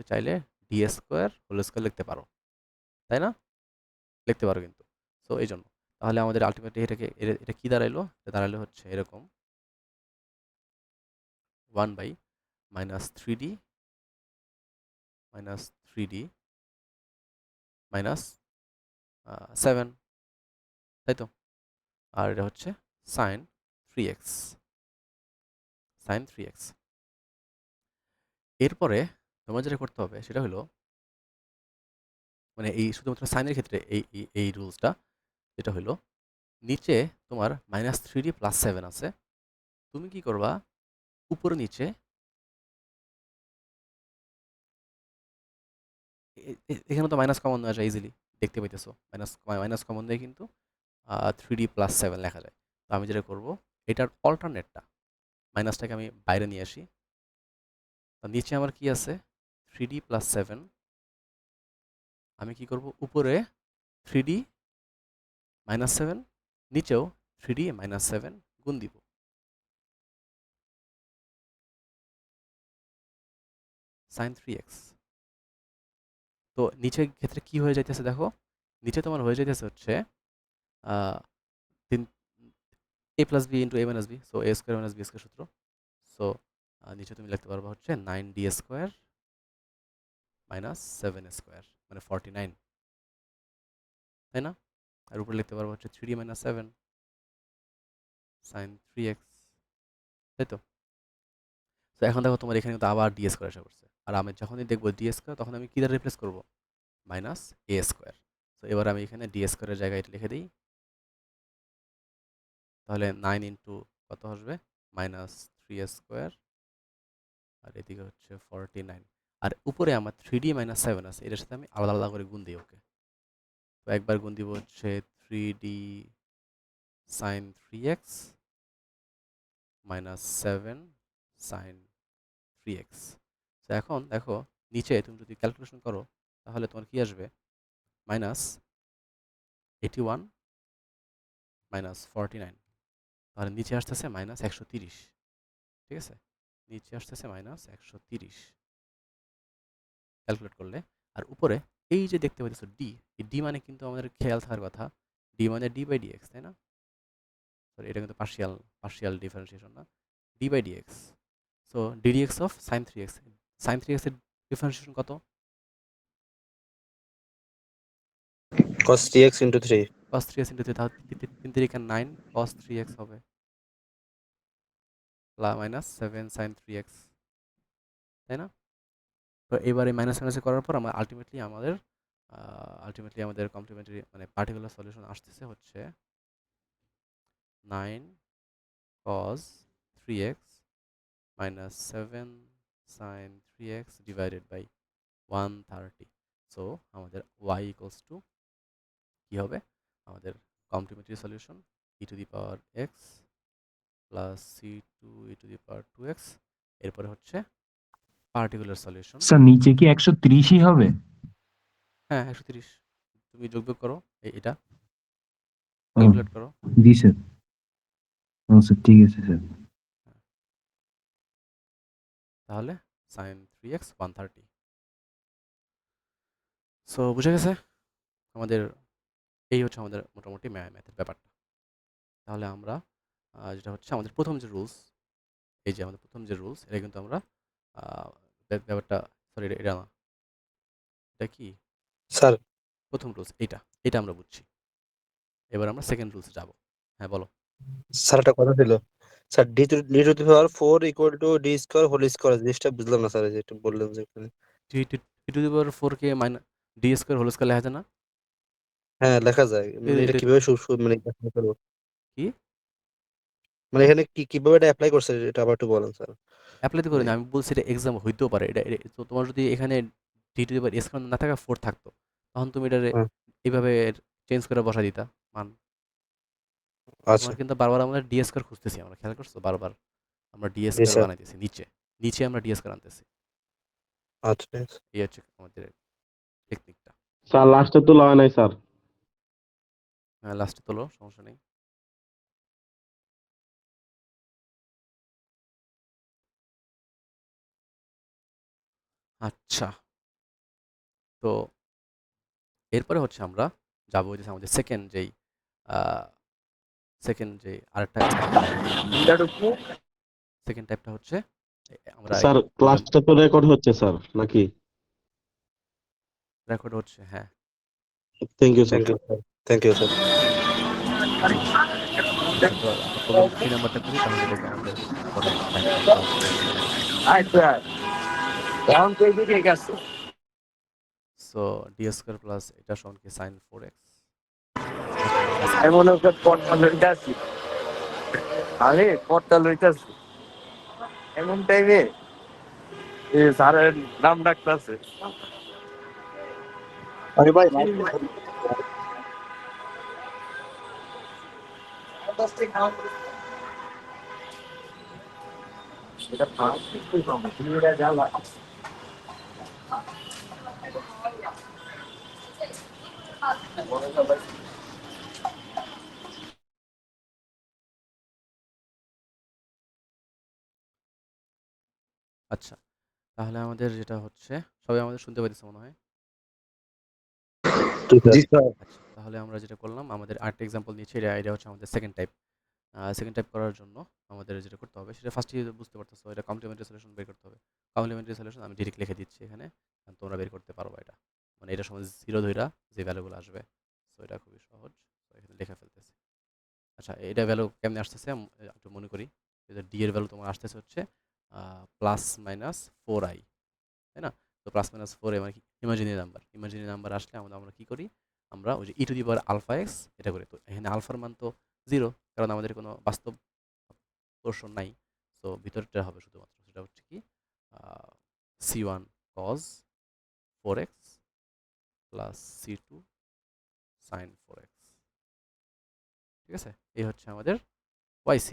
A: চাইলে ডি স্কোয়ার হোল স্কোয়ার লিখতে পারো, তাই না? লিখতে পারো কিন্তু। সো এই জন্য তাহলে আমাদের আলটিমেটলি এটা কি দাঁড়াইলো, এটা দাঁড়াইলো হচ্ছে এরকম 1 by minus three D minus 7, তাই তো? আর এটা হচ্ছে সাইন 3x, এরপরে তোমার যেটা করতে হবে সেটা হলো, মানে এই শুধুমাত্র সাইনের ক্ষেত্রে এই রুলসটা, যেটা হলো নিচে তোমার -3d + 7 আছে, তুমি কি করবা, উপরে নিচে এখানে তো মাইনাস কমন নেওয়া যায় ইজিলি, দেখতে পাইতেছো মাইনাস মাইনাস কমন দিয়ে কিন্তু 3d + 7 লেখা যায়। তো আমি যেটা করব, এটার অল্টারনেটটা মাইনাসটাকে আমি বাইরে নিয়ে আসি। তো নিচে আমার কি আছে, 3d + 7, আমি কি করব, উপরে 3d - 7, নিচেও 3d - 7 গুণ দিব, sin 3x। তো নিচের ক্ষেত্রে কি হয়ে যাইতেছে দেখো, নিচে তোমার হয়ে যাইতেছে হচ্ছে তিন a plus B into a minus B, so a square minus B square সূত্র। সো নিচে তুমি লিখতে পারবা হচ্ছে 9d স্কোয়ার মাইনাস 7 স্কোয়ার, মানে 49, তাই না? আর উপরে লিখতে পারবো হচ্ছে 3d - 7 sin 3x, তাই তো? তো এখন দেখো তোমার এখানে কিন্তু আবার ডি স্কোয়ার এসে পড়ছে, আর আমি যখনই দেখবো ডি স্কোয়ার তখন আমি কি দ্বারা রিপ্লেস করবো, মাইনাস এ স্কোয়ার। তো এবার আমি এখানে ডি স্কোয়ারের জায়গায় এটা লিখে দিই, তাহলে 9 ইন্টু কত আসবে, -3 স্কোয়ার, আর এদিকে হচ্ছে 49, আর উপরে আমার 3d - 7 আছে, এটার সাথে আমি আলাদা আলাদা করে গুণ দিই। ওকে, তো একবার গুণ দিব হচ্ছে 3d sin 3x -7 sin 3x। তো এখন দেখো নিচে তুমি যদি ক্যালকুলেশন করো তাহলে তোমার কি আসবে, -81 -49, তাহলে নিচে আসতেছে -130, ঠিক আছে? নিচে আসতেছে -130 ক্যালকুলেট করলে। আর উপরে এই যে দেখতে পাচ্ছ ডি, এই ডি মানে কিন্তু আমাদের খেয়াল থাকার কথা, ডি মানে d/dx, তাই না? সরি, এটা কিন্তু পার্শিয়াল ডিফারেন্সিয়েশন না, d/dx। So ddx of sin 3x, sin 3x এর ডিফারেন্সিয়েশন কত,
B: cos 3x into 3।
A: cos 3x into 3, তাহলে 3 3 9 cos 3x হবে -7 sin 3x, তাই না? তো এবারে মাইনাস মাইনাসে করার পর আমরা আলটিমেটলি আমাদের কমপ্লিমেন্টারি মানে পার্টিকুলার সলিউশন আসতেছে হচ্ছে 9 cos 3x -7 sin 3x divided by 130। So আমাদের y ইকুয়ালস টু কি হবে, আমাদের complementary solution e to the power x plus c2e⁻²x, এরপরে হচ্ছে পার্টিকুলার সলিউশন।
E: স্যার নিচে কি 130ই হবে?
A: হ্যাঁ 130, তুমি যোগবিয়োগ করো এটা
E: ও
A: ক্যালকুলেট করো।
E: জি স্যার। ও স্যার ঠিক আছে স্যার।
A: তাহলে sin 3x 130। সো বুঝে গেছে আমাদের, এই হচ্ছে আমাদের মোটামুটি ম্যাথের ব্যাপারটা। তাহলে আমরা যেটা হচ্ছে আমাদের প্রথম যে রুলস, এই যে আমাদের প্রথম যে রুলস, এটা কিন্তু আমরা ব্যাপারটা, সরি এটা না, এটা কি
B: স্যার
A: প্রথম রুলস, এটা আমরা বুঝছি। এবার আমরা সেকেন্ড রুলসে যাব। হ্যাঁ বলো।
B: স্যার একটা কথা ছিল sir, d⁴ equal to d square whole square, জিনিসটা বুঝলাম না স্যার, এই যে একটু বললেন যে এখানে।
A: d⁴ কে ডি স্কোয়ার হোল স্কোয়ার লেখা যায় না?
B: হ্যাঁ লেখা যায়, মানে এটা
A: এটা
B: কিভাবে মানে apply করবো?
A: কি
B: মানে এখানে কিভাবে এটা অ্যাপ্লাই করছে এটা আবার একটু বলেন স্যার।
A: অ্যাপ্লাই তো
B: মানে
A: করিনি, আমি বলছি এটা এক্সাম হইতেও পারে। তো তোমার যদি এখানে d⁴ না থাকা 4 থাকতো, তখন তুমি এটা
B: হ্যাঁ,
A: এইভাবে চেঞ্জ করে বসা দিতা মান।
B: আচ্ছা
A: তোমার কিন্তু বারবার আমরা ডি স্কোয়ার খুঁজতেছি, আমরা খেয়াল করছো, বারবার আমরা ডি
B: জি
A: স্কোয়ার
B: স্যার।
A: বানাইতেছি নিচে, নিচে আমরা ডি স্কোয়ার আনতেছি।
B: আচ্ছা ঠিক আছে।
A: এই হচ্ছে আমাদের টেকনিকটা।
F: স্যার লাস্টে তোলা হয় নাই স্যার।
A: হ্যাঁ লাস্টে তোলো, সমস্যা নেই। আচ্ছা, তো এরপরে হচ্ছে আমরা যাবো হচ্ছে আমাদের সেকেন্ড যে আরেকটা সেকেন্ড টাইপটা হচ্ছে আমরা
F: স্যার ক্লাসটা তো রেকর্ড হচ্ছে স্যার নাকি?
A: রেকর্ড হচ্ছে, হ্যাঁ।
F: Thank you sir.
B: Thank you sir, thank you sir.
A: আচ্ছা, তো আমরা প্রবলেম 3 নাম্বারটা করি, তাহলে দেখবো আমাদের মোটামুটি টাইমটা পার হয়ে যাবে। সো ডি স্কোয়ার প্লাস এটা সমান কি সাইন 4x। জাস্ট আমরা কাজ
G: আমি মনে হচ্ছে পটটা লইতাছি, আরে পটটা লইতাছি এমন টাইমে স্যারের নাম ডাকতেছে।
B: আরে ভাই
G: এটা ফার্স্ট কি হবে তুমি এটা জানা।
A: আচ্ছা, তাহলে আমাদের যেটা হচ্ছে, সবাই আমাদের শুনতে পাইতেছে মনে হয়।
B: জি স্যার।
A: আচ্ছা, তাহলে আমরা যেটা করলাম, আমাদের আরেকটা এক্সাম্পল নিচ্ছি, এটা হচ্ছে আমাদের সেকেন্ড টাইপ। সেকেন্ড টাইপ করার জন্য আমাদের যেটা করতে হবে সেটা ফার্স্টে বুঝতে পারতেছো, এটা কমপ্লিমেন্টারি সলিউশন বের করতে হবে। কমপ্লিমেন্টারি সলিউশন আমি ডিরেক্ট লিখে দিচ্ছি এখানে, তোমরা বের করতে পারবা এটা। মানে এটা সময় 0 ধইরা যে ভ্যালুগুলো আসবে, সো এটা খুবই সহজ। তো এখানে লিখে ফেলতেছি। আচ্ছা, এটা ভ্যালু কেমনে আসতেছে একটু মনে করি। ডি এর ভ্যালু তোমার আসতেছে হচ্ছে +-4i, তাই না? তো +-4 মানে কি ইমাজিনারি নাম্বার আসলে আমরা কি করি, আমরা ওই যে e⁻α(x) এটা করি। তো এখানে আলফার মান তো 0, কারণ আমাদের কোনো বাস্তব পোর্শন নাই। তো ভিতরটা হবে শুধুমাত্র, সেটা হচ্ছে কি c1 cos 4x plus c2 sin 4x। ঠিক আছে, এই হচ্ছে আমাদের yc।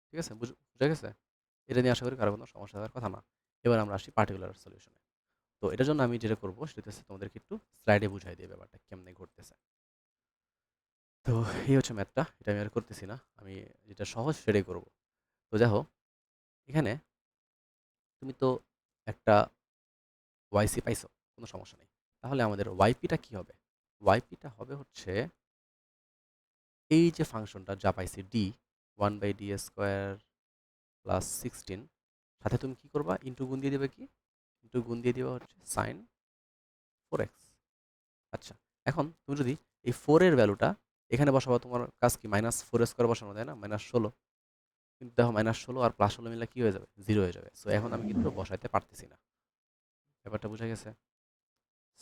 A: ঠিক আছে, বুঝা গেছে? এটা নিয়ে আশা করি কারো কোনো সমস্যা হওয়ার কথা না। এবার আমরা আসি পার্টিকুলার সলিউশনে। তো এটার জন্য আমি যেটা করবো সেটা হচ্ছে তোমাদেরকে একটু স্লাইডে বুঝাই দিয়ে ব্যাপারটা কেমনে ঘটতেছে। তো এই হচ্ছে ম্যাথটা, এটা আমি আর করতেছি না, আমি যেটা সহজ সেটাই করবো। তো দেখো, এখানে তুমি তো একটা ওয়াইসি পাইছো, কোনো সমস্যা নেই। তাহলে আমাদের ওয়াইপিটা কি হবে? ওয়াইপিটা হবে হচ্ছে এই যে ফাংশনটা যা পাইছি ডি 1/d² প্লাস 16, সাথে তুমি কি করবা, ইন্টু গুণ দিয়ে দেবে, কি ইন্টু গুণ দিয়ে দেওয়া হচ্ছে সাইন 4x। আচ্ছা, এখন তুমি যদি এই 4 এর ভ্যালুটা এখানে বসাবো, তোমার কাজ কি -4² বসানো, তাই না? -16। কিন্তু দেখো -16 আর +16 মিলে কি হয়ে যাবে, 0 হয়ে যাবে। সো এখন আমি কিন্তু বসাইতে পারতেছি না। ব্যাপারটা বুঝা গেছে?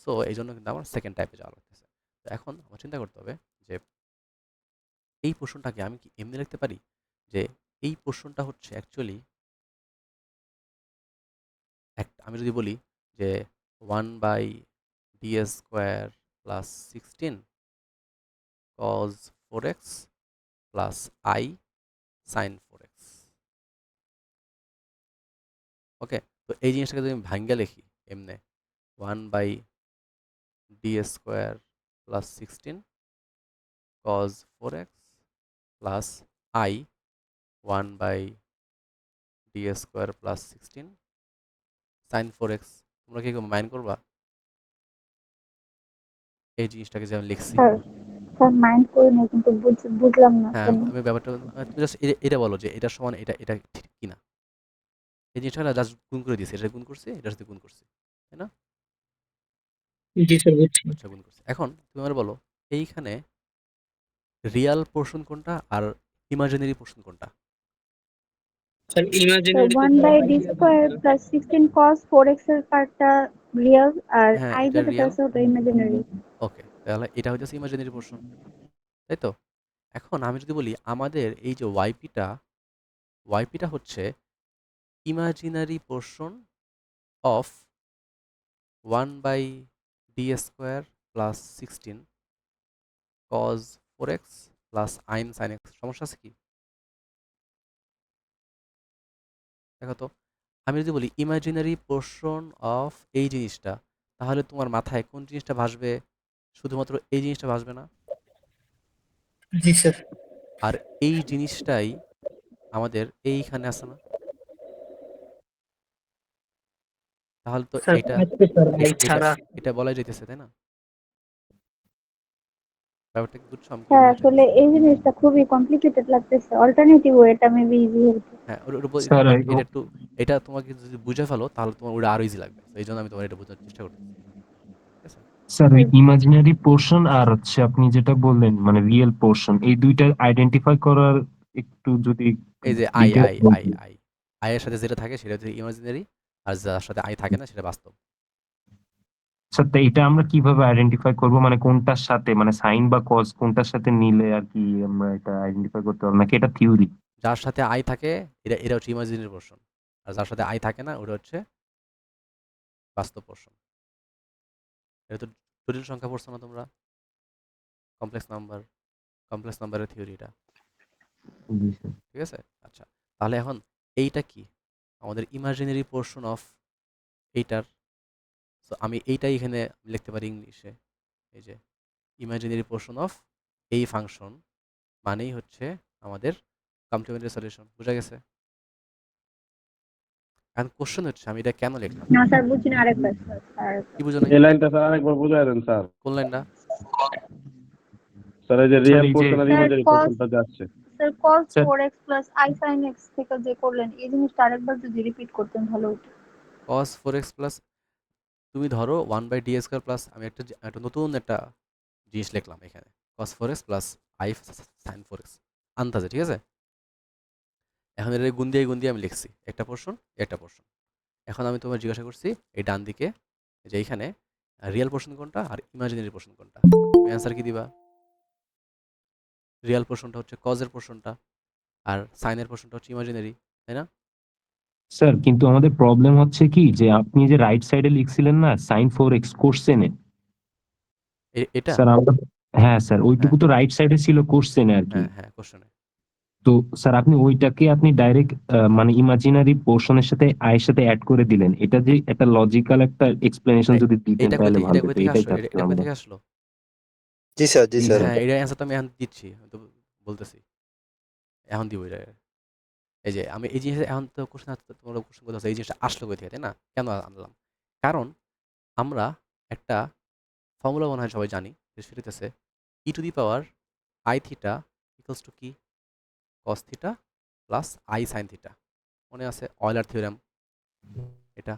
A: সো এই জন্য কিন্তু আমার সেকেন্ড টাইপে যাওয়া লাগতেছে। তো এখন আমার চিন্তা করতে হবে যে এই পোর্শনটাকে আমি কি এমনি লিখতে পারি, যে এই পোর্শনটা হচ্ছে অ্যাকচুয়ালি আমি যদি বলি যে 1/d² plus 16 cos 4x plus i sine 4x। Okay, তো এই জিনিসটাকে যদি আমি ভাঙ্গা লিখি এমনে 1/d² plus 16 cos 4x plus i 1/d² plus 16 sine 4x। তোমরা কি মাইন্ড করবা এই জিনিসটাকে যে আমি লিখছি?
C: স্যার স্যার মাইন্ড করিনি কিন্তু বুঝলাম না
A: হ্যাঁ,
C: কেন।
A: আমি ব্যাপারটা তুমি জাস্ট এটা বলো যে এটা সমান এটা এটা ঠিক কিনা। এই জিনিসটা না জাস্ট গুণ করে দিয়েছি, এটা গুণ করছি, এটার সাথে গুণ করছি, তাই না?
B: জি স্যার বুঝছি।
A: আচ্ছা, গুণ করছি। এখন তুমি আমার বলো এইখানে রিয়াল পোর্শন কোনটা আর ইমাজিনারি পোর্শন কোনটা?
B: স্যার
C: তো
B: imaginary
C: 1/d² plus 16 cos 4x এর পার্টটা রিয়েল আর
A: হ্যাঁ,
C: i
A: এটা
C: যেটা
A: রিয়াল।
C: আছে ওটা ইমাজিনারি।
A: ওকে, তাহলে এটা হচ্ছে ইমাজিনারি পোর্শন, তাই তো? এখন আমি যদি বলি আমাদের এই যে ওয়াইপিটা হচ্ছে imaginary portion of 1/d² plus 16 cos 4x plus আইন সাইন x। সমস্যা আছে কি? দেখো তো, আমি যদি বলি ইমাজিনারি পোর্শন অফ এই জিনিসটা, তাহলে তোমার মাথায় কোন জিনিসটা ভাসবে? শুধুমাত্র এই জিনিসটা ভাসবে না,
B: জি স্যার।
A: আর এই জিনিসটাই আমাদের এইখানে আছে না? তাহলে তো
B: স্যার
A: এটা
B: আজকে স্যার আই
A: এটা এটা
B: ছাড়া
A: এটা বলাই যেতেছে, তাই না? ব্যাপারটা কি বুঝছো আমি কি
C: স্যার
A: বলতে
C: আসলে
A: চাইতেছি?
C: এই জিনিসটা খুবই কমপ্লিকেটেড লাগতেছে, অল্টারনেটিভ ওয়েটা মেবি ইজি হতো।
A: হ্যাঁ, ওর উপর
E: স্যার
A: বাট এটা একটু, এটা তোমাকে যদি বুঝে ফেলো তাহলে তোমার ওটা আরো ইজি লাগবে। তো এই জন্য আমি তোমার এটা বোঝার চেষ্টা করতেছি, ঠিক আছে?
E: স্যার ওই ইমাজিনারি পোর্শন আর হচ্ছে আপনি যেটা বললেন মানে রিয়েল পোর্শন এই দুইটা আইডেন্টিফাই করার একটু যদি
A: এই যে আই
E: ডিটেইলস
A: আই আই
E: বলতেন।
A: আই আই এর সাথে যেটা থাকে সেটা হচ্ছে ইমাজিনারি, আর যার সাথে আই থাকে না সেটা বাস্তব।
E: স্যার তো এটা আমরা কিভাবে আইডেন্টিফাই করব মানে কোনটার সাথে মানে সাইন বা কজ কোনটার সাথে নিলে আর কি আমরা এটা আইডেন্টিফাই করতে পারবো নাকি এটা থিওরি?
A: যার সাথে আই থাকে এটা এটা হচ্ছে ইমাজিনারি পোর্শন, আর যার সাথে আই থাকে না ওটা হচ্ছে বাস্তব পোর্শন। এটা তো জটিল সংখ্যা পড়ছো না তোমরা? কমপ্লেক্স নাম্বারের থিওরি এটা,
E: জি স্যার।
A: ঠিক আছে? আচ্ছা, তাহলে এখন এইটা কি আমাদের ইমাজিনারি পোর্শন অফ এইটার। সো আমি এইটাই এখানে লিখতে পারি ইংলিশে, এই যে ইমাজিনারি পোর্শন অফ এই ফাংশন মানেই হচ্ছে আমাদের কমপ্লিমেন্টারি সলিউশন। বুঝা গেছে? এখন কোশ্চেন হচ্ছে আমি এটা কেন লিখলাম?
C: না স্যার বুঝিনি, আরেকবার স্যার আরেকবার।
A: কি বুঝো নাই?
F: এই লাইনটা স্যার আরেকবার বুঝাই দেন স্যার।
A: কোন লাইনটা?
F: স্যার এই যে
E: স্যার
F: রিয়েল
E: এই যে
F: পোর্শন আর
C: স্যার
F: ইমাজিনারি
C: cos
F: পোর্শনটা যাচ্ছে।
C: Sir cos
E: sir
C: 4x plus i sin x থেকে যে করলেন এই জিনিসটা আরেকবার যদি রিপিট করতেন ভালো হতো।
A: cos 4x প্লাস, তুমি ধরো 1/d² প্লাস, আমি একটা নতুন একটা জিনিস লিখলাম এখানে, cos 4x plus i sin 4x আন্দাজে, ঠিক আছে? এখন এটা গুণ দিয়ে আমি লিখছি একটা পোর্শন একটা পোর্শন। এখন আমি তোমার জিজ্ঞাসা করছি এই ডান দিকে যে এইখানে রিয়েল পোর্শন কোনটা আর ইমাজিনারি পোর্শন কোনটা, তুমি অ্যান্সার কি দিবা? রিয়েল পোর্শনটা হচ্ছে কজের পোর্শনটা, আর সাইনের পোর্শনটা হচ্ছে ইমাজিনারি, তাই না?
E: স্যার কিন্তু আমাদের প্রবলেম হচ্ছে কি যে আপনি যে রাইট সাইডে লিখছিলেন না সাইন 4x কোশ্চেনে
A: এটা
E: স্যার আমরা হ্যাঁ স্যার
A: হ্যাঁ
E: ওইটুকু তো রাইট সাইডে ছিল কোশ্চেনে আর কি।
A: হ্যাঁ হ্যাঁ, কোশ্চেনে।
E: তো স্যার আপনি ওইটাকে আপনি ডাইরেক্ট মানে ইমাজিনারি পোর্শনের সাথে আয়ের সাথে অ্যাড করে দিলেন, এটা যে একটা লজিক্যাল একটা এক্সপ্লেনেশন যদি দিতেন তাহলে ভালো
A: এটা কই
E: হতো,
A: থেকে
E: এটাই
A: আসলো? এটা
E: চাচ্ছিলাম
A: কই
E: আমরা।
A: থেকে আসলো?
B: জি স্যার জি
E: জি
B: স্যার।
A: হ্যাঁ,
E: স্যার।
A: এটার অ্যান্সার তো আমি এখন দিচ্ছি, আমি তো বলতেছি এখন দিব এটা। এই যে আমি এই জিনিসটা এখন তো কোশ্চেন, তোমরা কোশ্চেন করতেছো এই জিনিসটা আসলো কই থেকে, তাই না? কেন আনলাম? কারণ আমরা একটা ফর্মুলা মনে হয় সবাই জানি, যে সেটা হচ্ছে e to the power i theta equals to কি? Cos theta plus i sine theta. মনে আছে অয়লার থিওরেম এটা?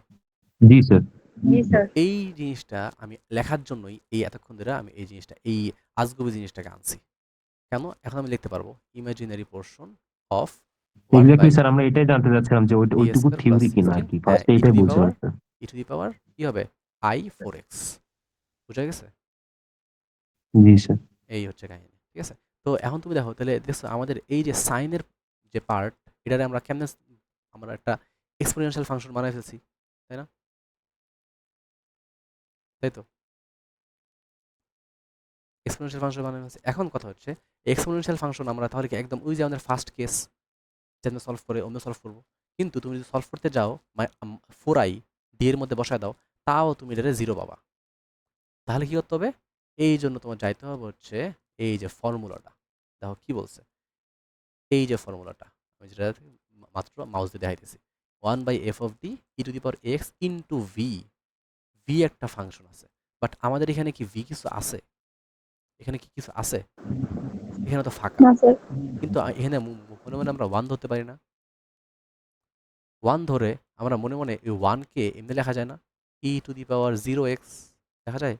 E: জি স্যার।
C: জি
A: তো
C: স্যার।
A: এই জিনিসটা আমি লেখার জন্যই এই এতক্ষণ ধরে আমি এই জিনিসটা এই আজগুবি জিনিসটাকে আনছি। কেন? এখন আমি লিখতে পারবো imaginary portion of 1 by
E: exactly sir আমরা এটাই জানতে চাচ্ছিলাম যে
A: ডি
E: ওইটুকু
A: স্কোয়ার প্লাস
E: থিওরি কিনা আর
A: 16,
E: কি,
A: হ্যাঁ,
E: ফার্স্টে এটাই বুঝলাম স্যার।
A: ই টু দি পাওয়ার কি হবে আই 4x। বুঝা গেছে?
E: জি স্যার।
A: এই হচ্ছে কাহিনী, ঠিক আছে? তো এখন তুমি দেখো তাহলে দেখছো আমাদের এই যে সাইনের যে পার্ট, এটারে আমরা কেমনে আমরা একটা এক্সপোনেনশিয়াল ফাংশন বানাই ফেলছি, তাই না? তাই তো? এক্সপোনেনশিয়াল ফাংশন বানানো হয়েছে। এখন কথা হচ্ছে এক্সপোনেনশিয়াল ফাংশন আমরা তাহলে কি একদম ওই যে আমাদের ফার্স্ট কেস যেন সলভ করে অন্য সলভ করবো, কিন্তু তুমি যদি সলভ করতে যাও 4i ডি এর মধ্যে বসায় দাও, তাও তুমি এটা 0 পাবা। তাহলে কি করতে হবে? এই জন্য তোমার যাইতে হবে হচ্ছে এই যে ফর্মুলাটা, দেখো কি বলছে, এই যে ফর্মুলাটা আমি যেটা মাত্র মাউস দিয়ে দেখাইতেছি, 1/f of D E to the power x into V. V একটা ফাংশন আছে, বাট আমাদের এখানে কি ভি কিছু আছে? এখানে কি কিছু আছে? এখানে তো ফাঁকা।
C: না স্যার।
A: কিন্তু এখানে মনে মনে আমরা 1 ধরতে পারি না? 1 ধরে আমরা মনে মনে এই 1কে এমনি লেখা যায় না? ই টু দি পাওয়ার 0x দেখা যায়,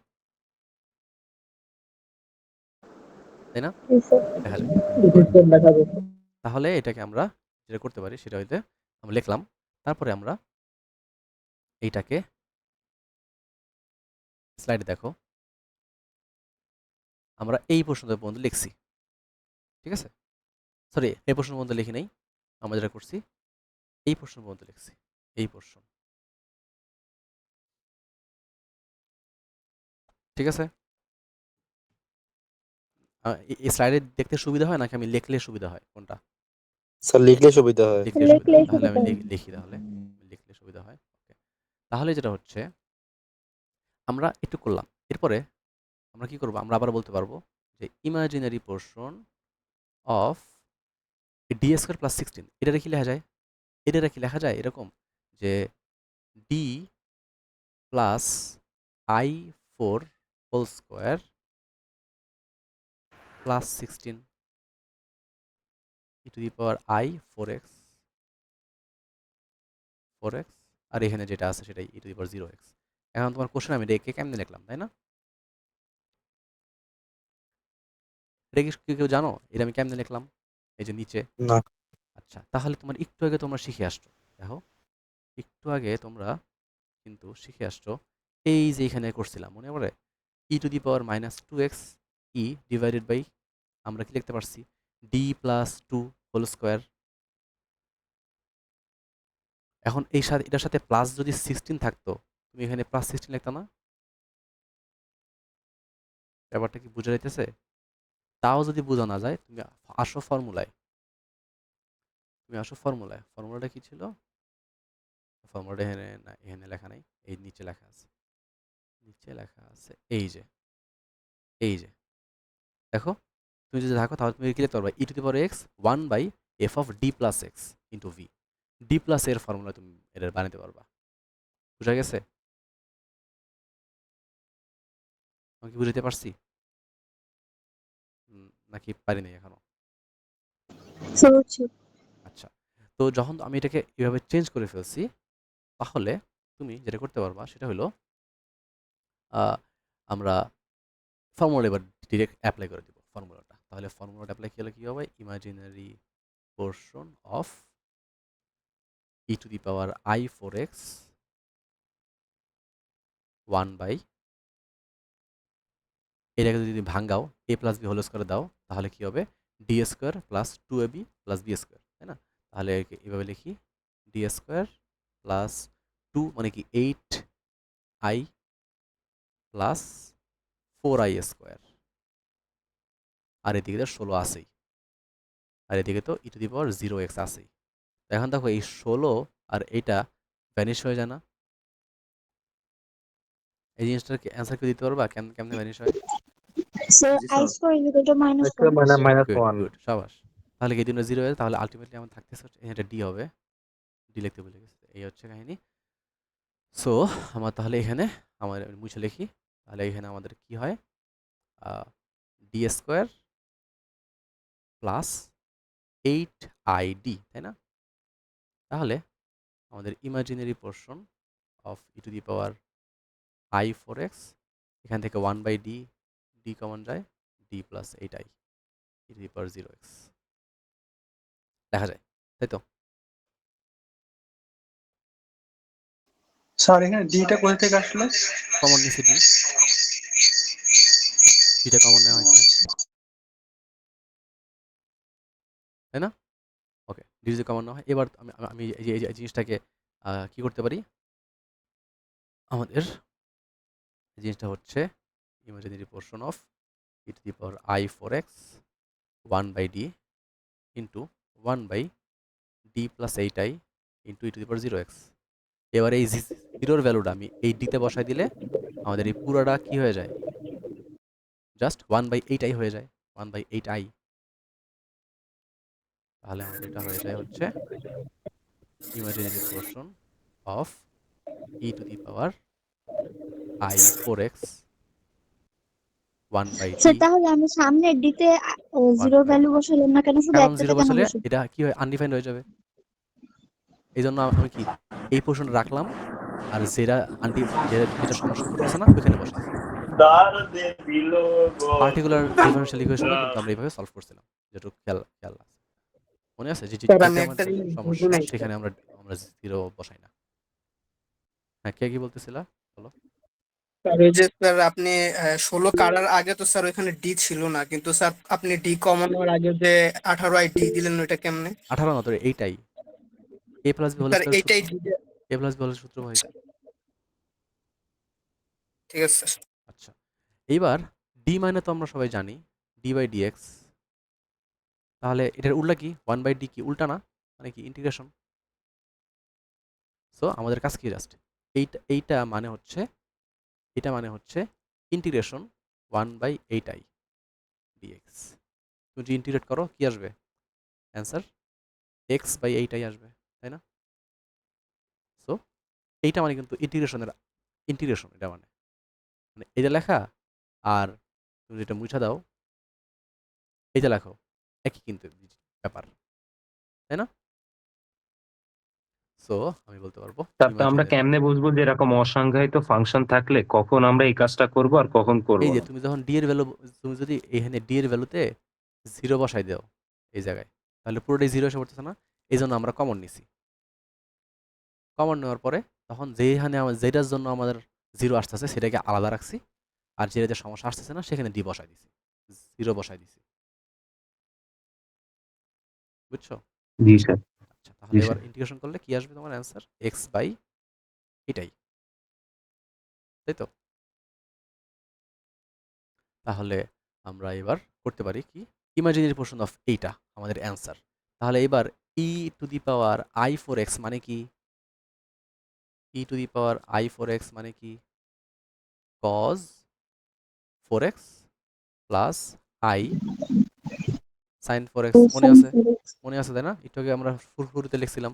A: তাই না?
C: জি স্যার।
A: দেখা যায়। তাহলে এটাকে আমরা যেটা করতে পারি সেটা হইতে আমরা লিখলাম, তারপরে আমরা এইটাকে স্লাইডে দেখো আমরা এই প্রশ্ন পর্যন্ত লিখছি, ঠিক আছে? সরি, এই প্রশ্ন পর্যন্ত লিখি নাই, আমরা যেটা করছি এই প্রশ্ন পর্যন্ত লিখছি, এই প্রশ্ন, ঠিক আছে? এই স্লাইডে দেখতে সুবিধা হয় নাকি আমি লিখলে সুবিধা হয়, কোনটা?
B: স্যার লিখলে সুবিধা হয়।
A: লিখলে সুবিধা
C: লিখলেই
A: হয়, তাহলে আমি
C: সুবিধা হয়।
A: লিখি, তাহলে লিখলে সুবিধা হয়। ওকে, তাহলে যেটা হচ্ছে আমরা একটু করলাম, এরপরে আমরা কি করব? আমরা আবার বলতে পারবো যে imaginary portion of D square plus 16, এটা কি লেখা যায়? এটা কি লেখা যায় এরকম যে D plus i4 whole square plus 16 E to the power i 4x আর এখানে যেটা আছে সেটাই e to the power 0x। এখন তোমার কোশ্চেন আমি এটাকে কেমনে লিখলাম, তাই না? এটা কি কেউ জানো এটা আমি কেমনে লিখলাম? এই যে নিচে।
B: না
A: আচ্ছা, তাহলে তোমার একটু আগে তোমরা শিখে আসছো, দেখো একটু আগে তোমরা কিন্তু শিখে আসছো, এই যে এখানে করছিলাম মনে পড়ে, e to the power -2x e divided by আমরা কি লিখতে পারছি ডি প্লাস 2 হোল স্কোয়ার। এখন এই সাথে এটার সাথে প্লাস যদি 16 থাকতো, তুমি এখানে প্লাস 16 লিখতা না? ব্যাপারটা কি বোঝা যাইতেছে? তাও যদি বোঝা না যায়, তুমি আসো ফর্মুলায়, ফর্মুলাটা কি ছিল? ফর্মুলাটা এখানে না, এখানে লেখা নাই, এই নিচে লেখা আছে, এই যে, এই যে দেখো, তুমি যদি দেখো তাহলে তুমি কি লিখতে পারবা e to the power x 1/f of D plus x into V. D plus এর ফর্মুলা তুমি এটা বানাতে পারবা। বুঝা গেছে? আমি কি বুঝাতে পারছি? নাকি পারি নাই এখনো?
C: স্যার হচ্ছে।
A: আচ্ছা, তো যখন আমি এটাকে এভাবে চেঞ্জ করে ফেলছি, তাহলে তুমি যেটা করতে পারবা সেটা হলো আমরা ফর্মুলা এবার ডিরেক্ট অ্যাপ্লাই করে দিব ফর্মুলাটা। তাহলে ফর্মুলাটা অ্যাপ্লাই করলে কি হবে? Imaginary portion of E to the power i4x 1 এটাকে যদি ভাঙাও a plus B whole square দাও, তাহলে কি হবে? D square plus 2ab plus B square, তাই না? তাহলে এভাবে লিখি ডি স্কোয়ার প্লাস 2 মানে কি 8i প্লাস 4i স্কোয়ার, আর এদিকে তো 16 আছেই, আর এদিকে তো ই টু দি পাওয়ার 0x আছেই। এখন দেখো এই 16 আর এইটা ভ্যানিশ হয়ে যায় না? এই জিনিসটার অ্যান্সার কি দিতে পারবা কেমনে ভ্যানিশ হয়?
C: Sir
G: G
C: I
G: sir.
C: Square equal to -1।
B: -1
A: good, সাবাস। তাহলে কি এই দুটো 0 হয়ে যায়, তাহলে আলটিমেটলি আমার থাকতেছে হচ্ছে এটা ডি হবে, ডি লিখতে ভুলে গেছি, এই হচ্ছে কাহিনী। সো আমার তাহলে এখানে আমার মুছে লিখি, তাহলে এখানে আমাদের কি হয়? ডি স্কোয়ার প্লাস 8id, তাই না? তাহলে আমাদের imaginary portion of E to the power i4x, এখান থেকে 1/d, ডি কমন যায়, D plus 8i E to the power 0x দেখা যায়, তাই তো?
H: স্যার এখানে ডিটা কোথা থেকে আসলো?
A: কমন নিচে ডি, ডিটা কমন নেওয়া হয়েছে, তাই না? ওকে, ডি যদি কমন নেওয়া হয়, এবার আমি এই জিনিসটাকে কি করতে পারি? আমাদের জিনিসটা হচ্ছে imaginary portion of e to the power I 4x 1 by d into 1 by d plus 8i into e to the power 0x। এবার এই জিরোর ভ্যালুটা আমি এই ডিতে বসাই দিলে আমাদের এই পুরোটা কি হয়ে যায়, জাস্ট 1/8i হয়ে যায়, 1/8i। তাহলে আমাদের এটা হয়ে যায় হচ্ছে imaginary portion of e to the power I 4x 1 by d
C: sir তাহলে আমি সামনের ডিতে
A: 1
C: জিরো
A: by,
C: ভ্যালু বসালাম না কেন, শুধু
A: কারণ
C: একটাতে
A: জিরো
C: কেন
A: বসালে
C: বসে?
A: এটা কি হয়, আনডিফাইন্ড হয়ে যাবে। এই জন্য আমি কি এই পোর্শনটা রাখলাম, আর যেটা সমস্যা করতেছে না ওইখানে বসাইছি। পার্টিকুলার ডিফারেনশিয়াল ইকুয়েশনও কিন্তু আমরা এইভাবে সলভ করছিলাম, যেটুকু খেয়াল খেয়াল আছে, মনে আছে যে
D: স্যার আমি
A: যেটা
D: একটা
A: আমাদের
D: জিনিস বুঝি
A: সমস্যা
D: নাই স্যার।
A: সেখানে আমরা আমরা জিরো বসাই না। হ্যাঁ, কে কি বলতেছিলা বলো।
D: স্যার ওই যে স্যার আপনি 16 কাটার আগে তো স্যার ওইখানে ডি ছিল না, কিন্তু স্যার আপনি ডি কমানোর আগে যে 18 ডি দিলেন ওইটা কেমনে?
A: 18 না তোর এইটাই a plus B whole
D: sir
A: square সূত্র,
D: এইটাই
A: a প্লাস বি হোল সূত্র ভাইটা।
D: ঠিক আছে স্যার।
A: আচ্ছা, এইবার ডি মানে তো আমরা সবাই জানি ডি বাই ডিএক্স। তাহলে এটার উল্টা কি, 1/d কি উল্টা না, মানে কি ইন্টিগ্রেশন। সো আমাদের কাজ কি, জাস্ট এইটা মানে হচ্ছে, এটা মানে হচ্ছে ইন্টিগ্রেশন 1/8i dx। তুমি যদি ইন্টিগ্রেট করো কি আসবে অ্যান্সার, x/8i আসবে, তাই না? সো এইটা মানে কিন্তু ইন্টিগ্রেশনের ইন্টিগ্রেশন, এটা মানে মানে এটা লেখা আর তুমি যেটা মুছা দাও এইটা লেখো, একই কিন্তু ব্যাপার, তাই না? সো আমি বলতে পারবো
E: স্যার তো আমরা
A: ইমাজিনারি,
E: কেমনে বুঝবো যে এরকম অসংজ্ঞায়িত ফাংশন থাকলে কখন আমরা এই কাজটা করব আর কখন করব
A: এই যে
E: না?
A: তুমি যখন ডি এর ভ্যালু, তুমি যদি এখানে ডি এর ভ্যালুতে জিরো বসাই দাও এই জায়গায়, তাহলে পুরোটাই জিরো এসে পড়তেছে না। এই জন্য আমরা কমন নিছি। কমন নেওয়ার পরে তখন যেখানে যেটার জন্য আমাদের জিরো আসতেছে সেটাকে আলাদা রাখছি, আর যেটাতে সমস্যা আসতেছে না সেখানে ডি বসাই দিছি, জিরো বসাই দিছি। বুঝছো?
E: জি স্যার।
A: আচ্ছা, তাহলে
E: জি
A: এবার
E: স্যার।
A: ইন্টিগ্রেশন করলে কি আসবে তোমার অ্যান্সার, এক্স বাই এটাই, তাই তো? তাহলে আমরা এবার করতে পারি কি, ইমাজিনারি পোর্শন অফ এইটা আমাদের অ্যান্সার। তাহলে এবার ই to the power I 4x মানে কি, ই to the power I 4x মানে কি, cause 4x plus i sign 4x। মনে আছে, মনে আছে তাই না? একটু আগে আমরা শুরুতে লিখছিলাম।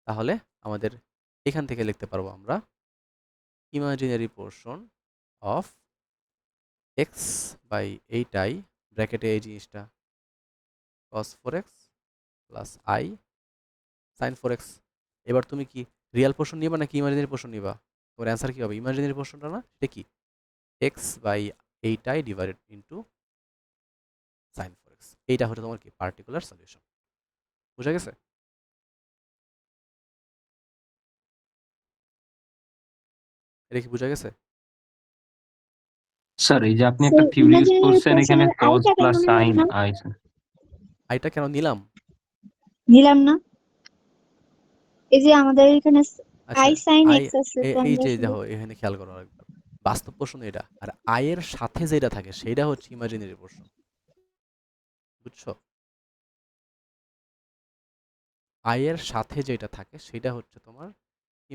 A: তাহলে আমাদের এখান থেকে লিখতে পারবো আমরা imaginary portion of X by এইটাই, ব্র্যাকেটে এই জিনিসটা কস 4x plus i sign 4x। এবার তুমি কি রিয়াল পোর্শন নিবা নাকি ইমাজিনারি পোর্শন নিবা? তোমার অ্যান্সার কি হবে, ইমাজিনারি পোর্শনটা না, এটা কি এক্স বাই এইটাই ডিভাইডেড ইন্টু সাইন 4x। এইটা হচ্ছে তোমার কি পার্টিকুলার সলিউশন। বুঝা গেছে? এটা কি বুঝা গেছে?
E: স্যার এই যে আপনি একটা
C: স্যার
E: থিওরি ইউজ
C: ইমাজিনারি
E: করছেন এখানে
C: পোর্শনের
E: কজ
C: আইটা কেন
E: প্লাস
C: নিলাম
E: সাইন
C: না?
E: I sir.
A: আইটা কেন নিলাম?
C: নিলাম না, এই যে আমাদের এখানে
A: আচ্ছা,
C: আই সাইন
A: আই
C: এক্স আছে তো
A: এই
C: আমরা
A: যে
C: শুধু
A: দেখো এখানে খেয়াল করো আরেকবার, বাস্তব পোর্শন এটা, আর আয়ের সাথে যেটা থাকে সেটা হচ্ছে ইমাজিনারি পোর্শন। বুঝছো? আয়ের সাথে যেটা থাকে সেটা হচ্ছে তোমার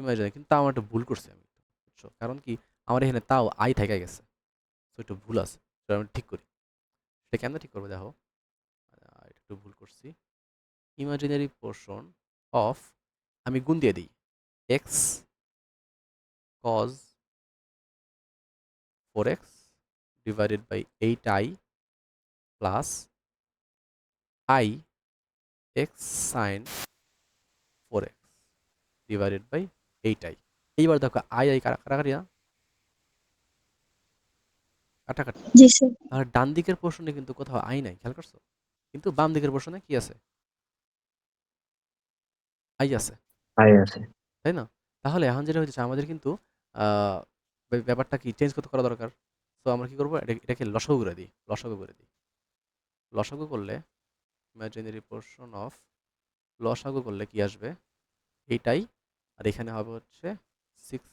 A: ইমাজিনারি, কিন্তু তাও আমার একটা ভুল করছি আমি, বুঝছো? কারণ কি আমার এখানে তাও আই থেকে গেছে, তো একটু ভুল আছে, সেটা আমি ঠিক করি। সেটা কেমন ঠিক করবো দেখো, এটা একটু ভুল করছি। ইমাজিনারি পোর্শন অফ, আমি গুণ দিয়ে দিই, X cos 4x divided by 8i plus I X sine 4x divided by 8i। এইবার দেখো আই আই কাটাকাটি না, কাটাকাটি।
C: জি স্যার।
A: তাহলে ডান দিকের পোর্শনে কিন্তু কোথাও আই নাই, খেয়াল করছো? কিন্তু বাম দিকের পোর্শনে কি আছে, আই আছে,
E: আই আছে।
A: তাই না? তাহলে এখন যেটা হচ্ছে আমাদের কিন্তু আহ, ব্যাপারটা কি চেঞ্জ করতে করা দরকার। তো আমরা কি করবো, এটাকে লসাগু করে দিই, লসাগু করে দিই। লসাগু করলে ইমাজিনারি পোর্শন অফ, লসাগু করলে কি আসবে, এইটাই, আর এখানে হবে হচ্ছে 6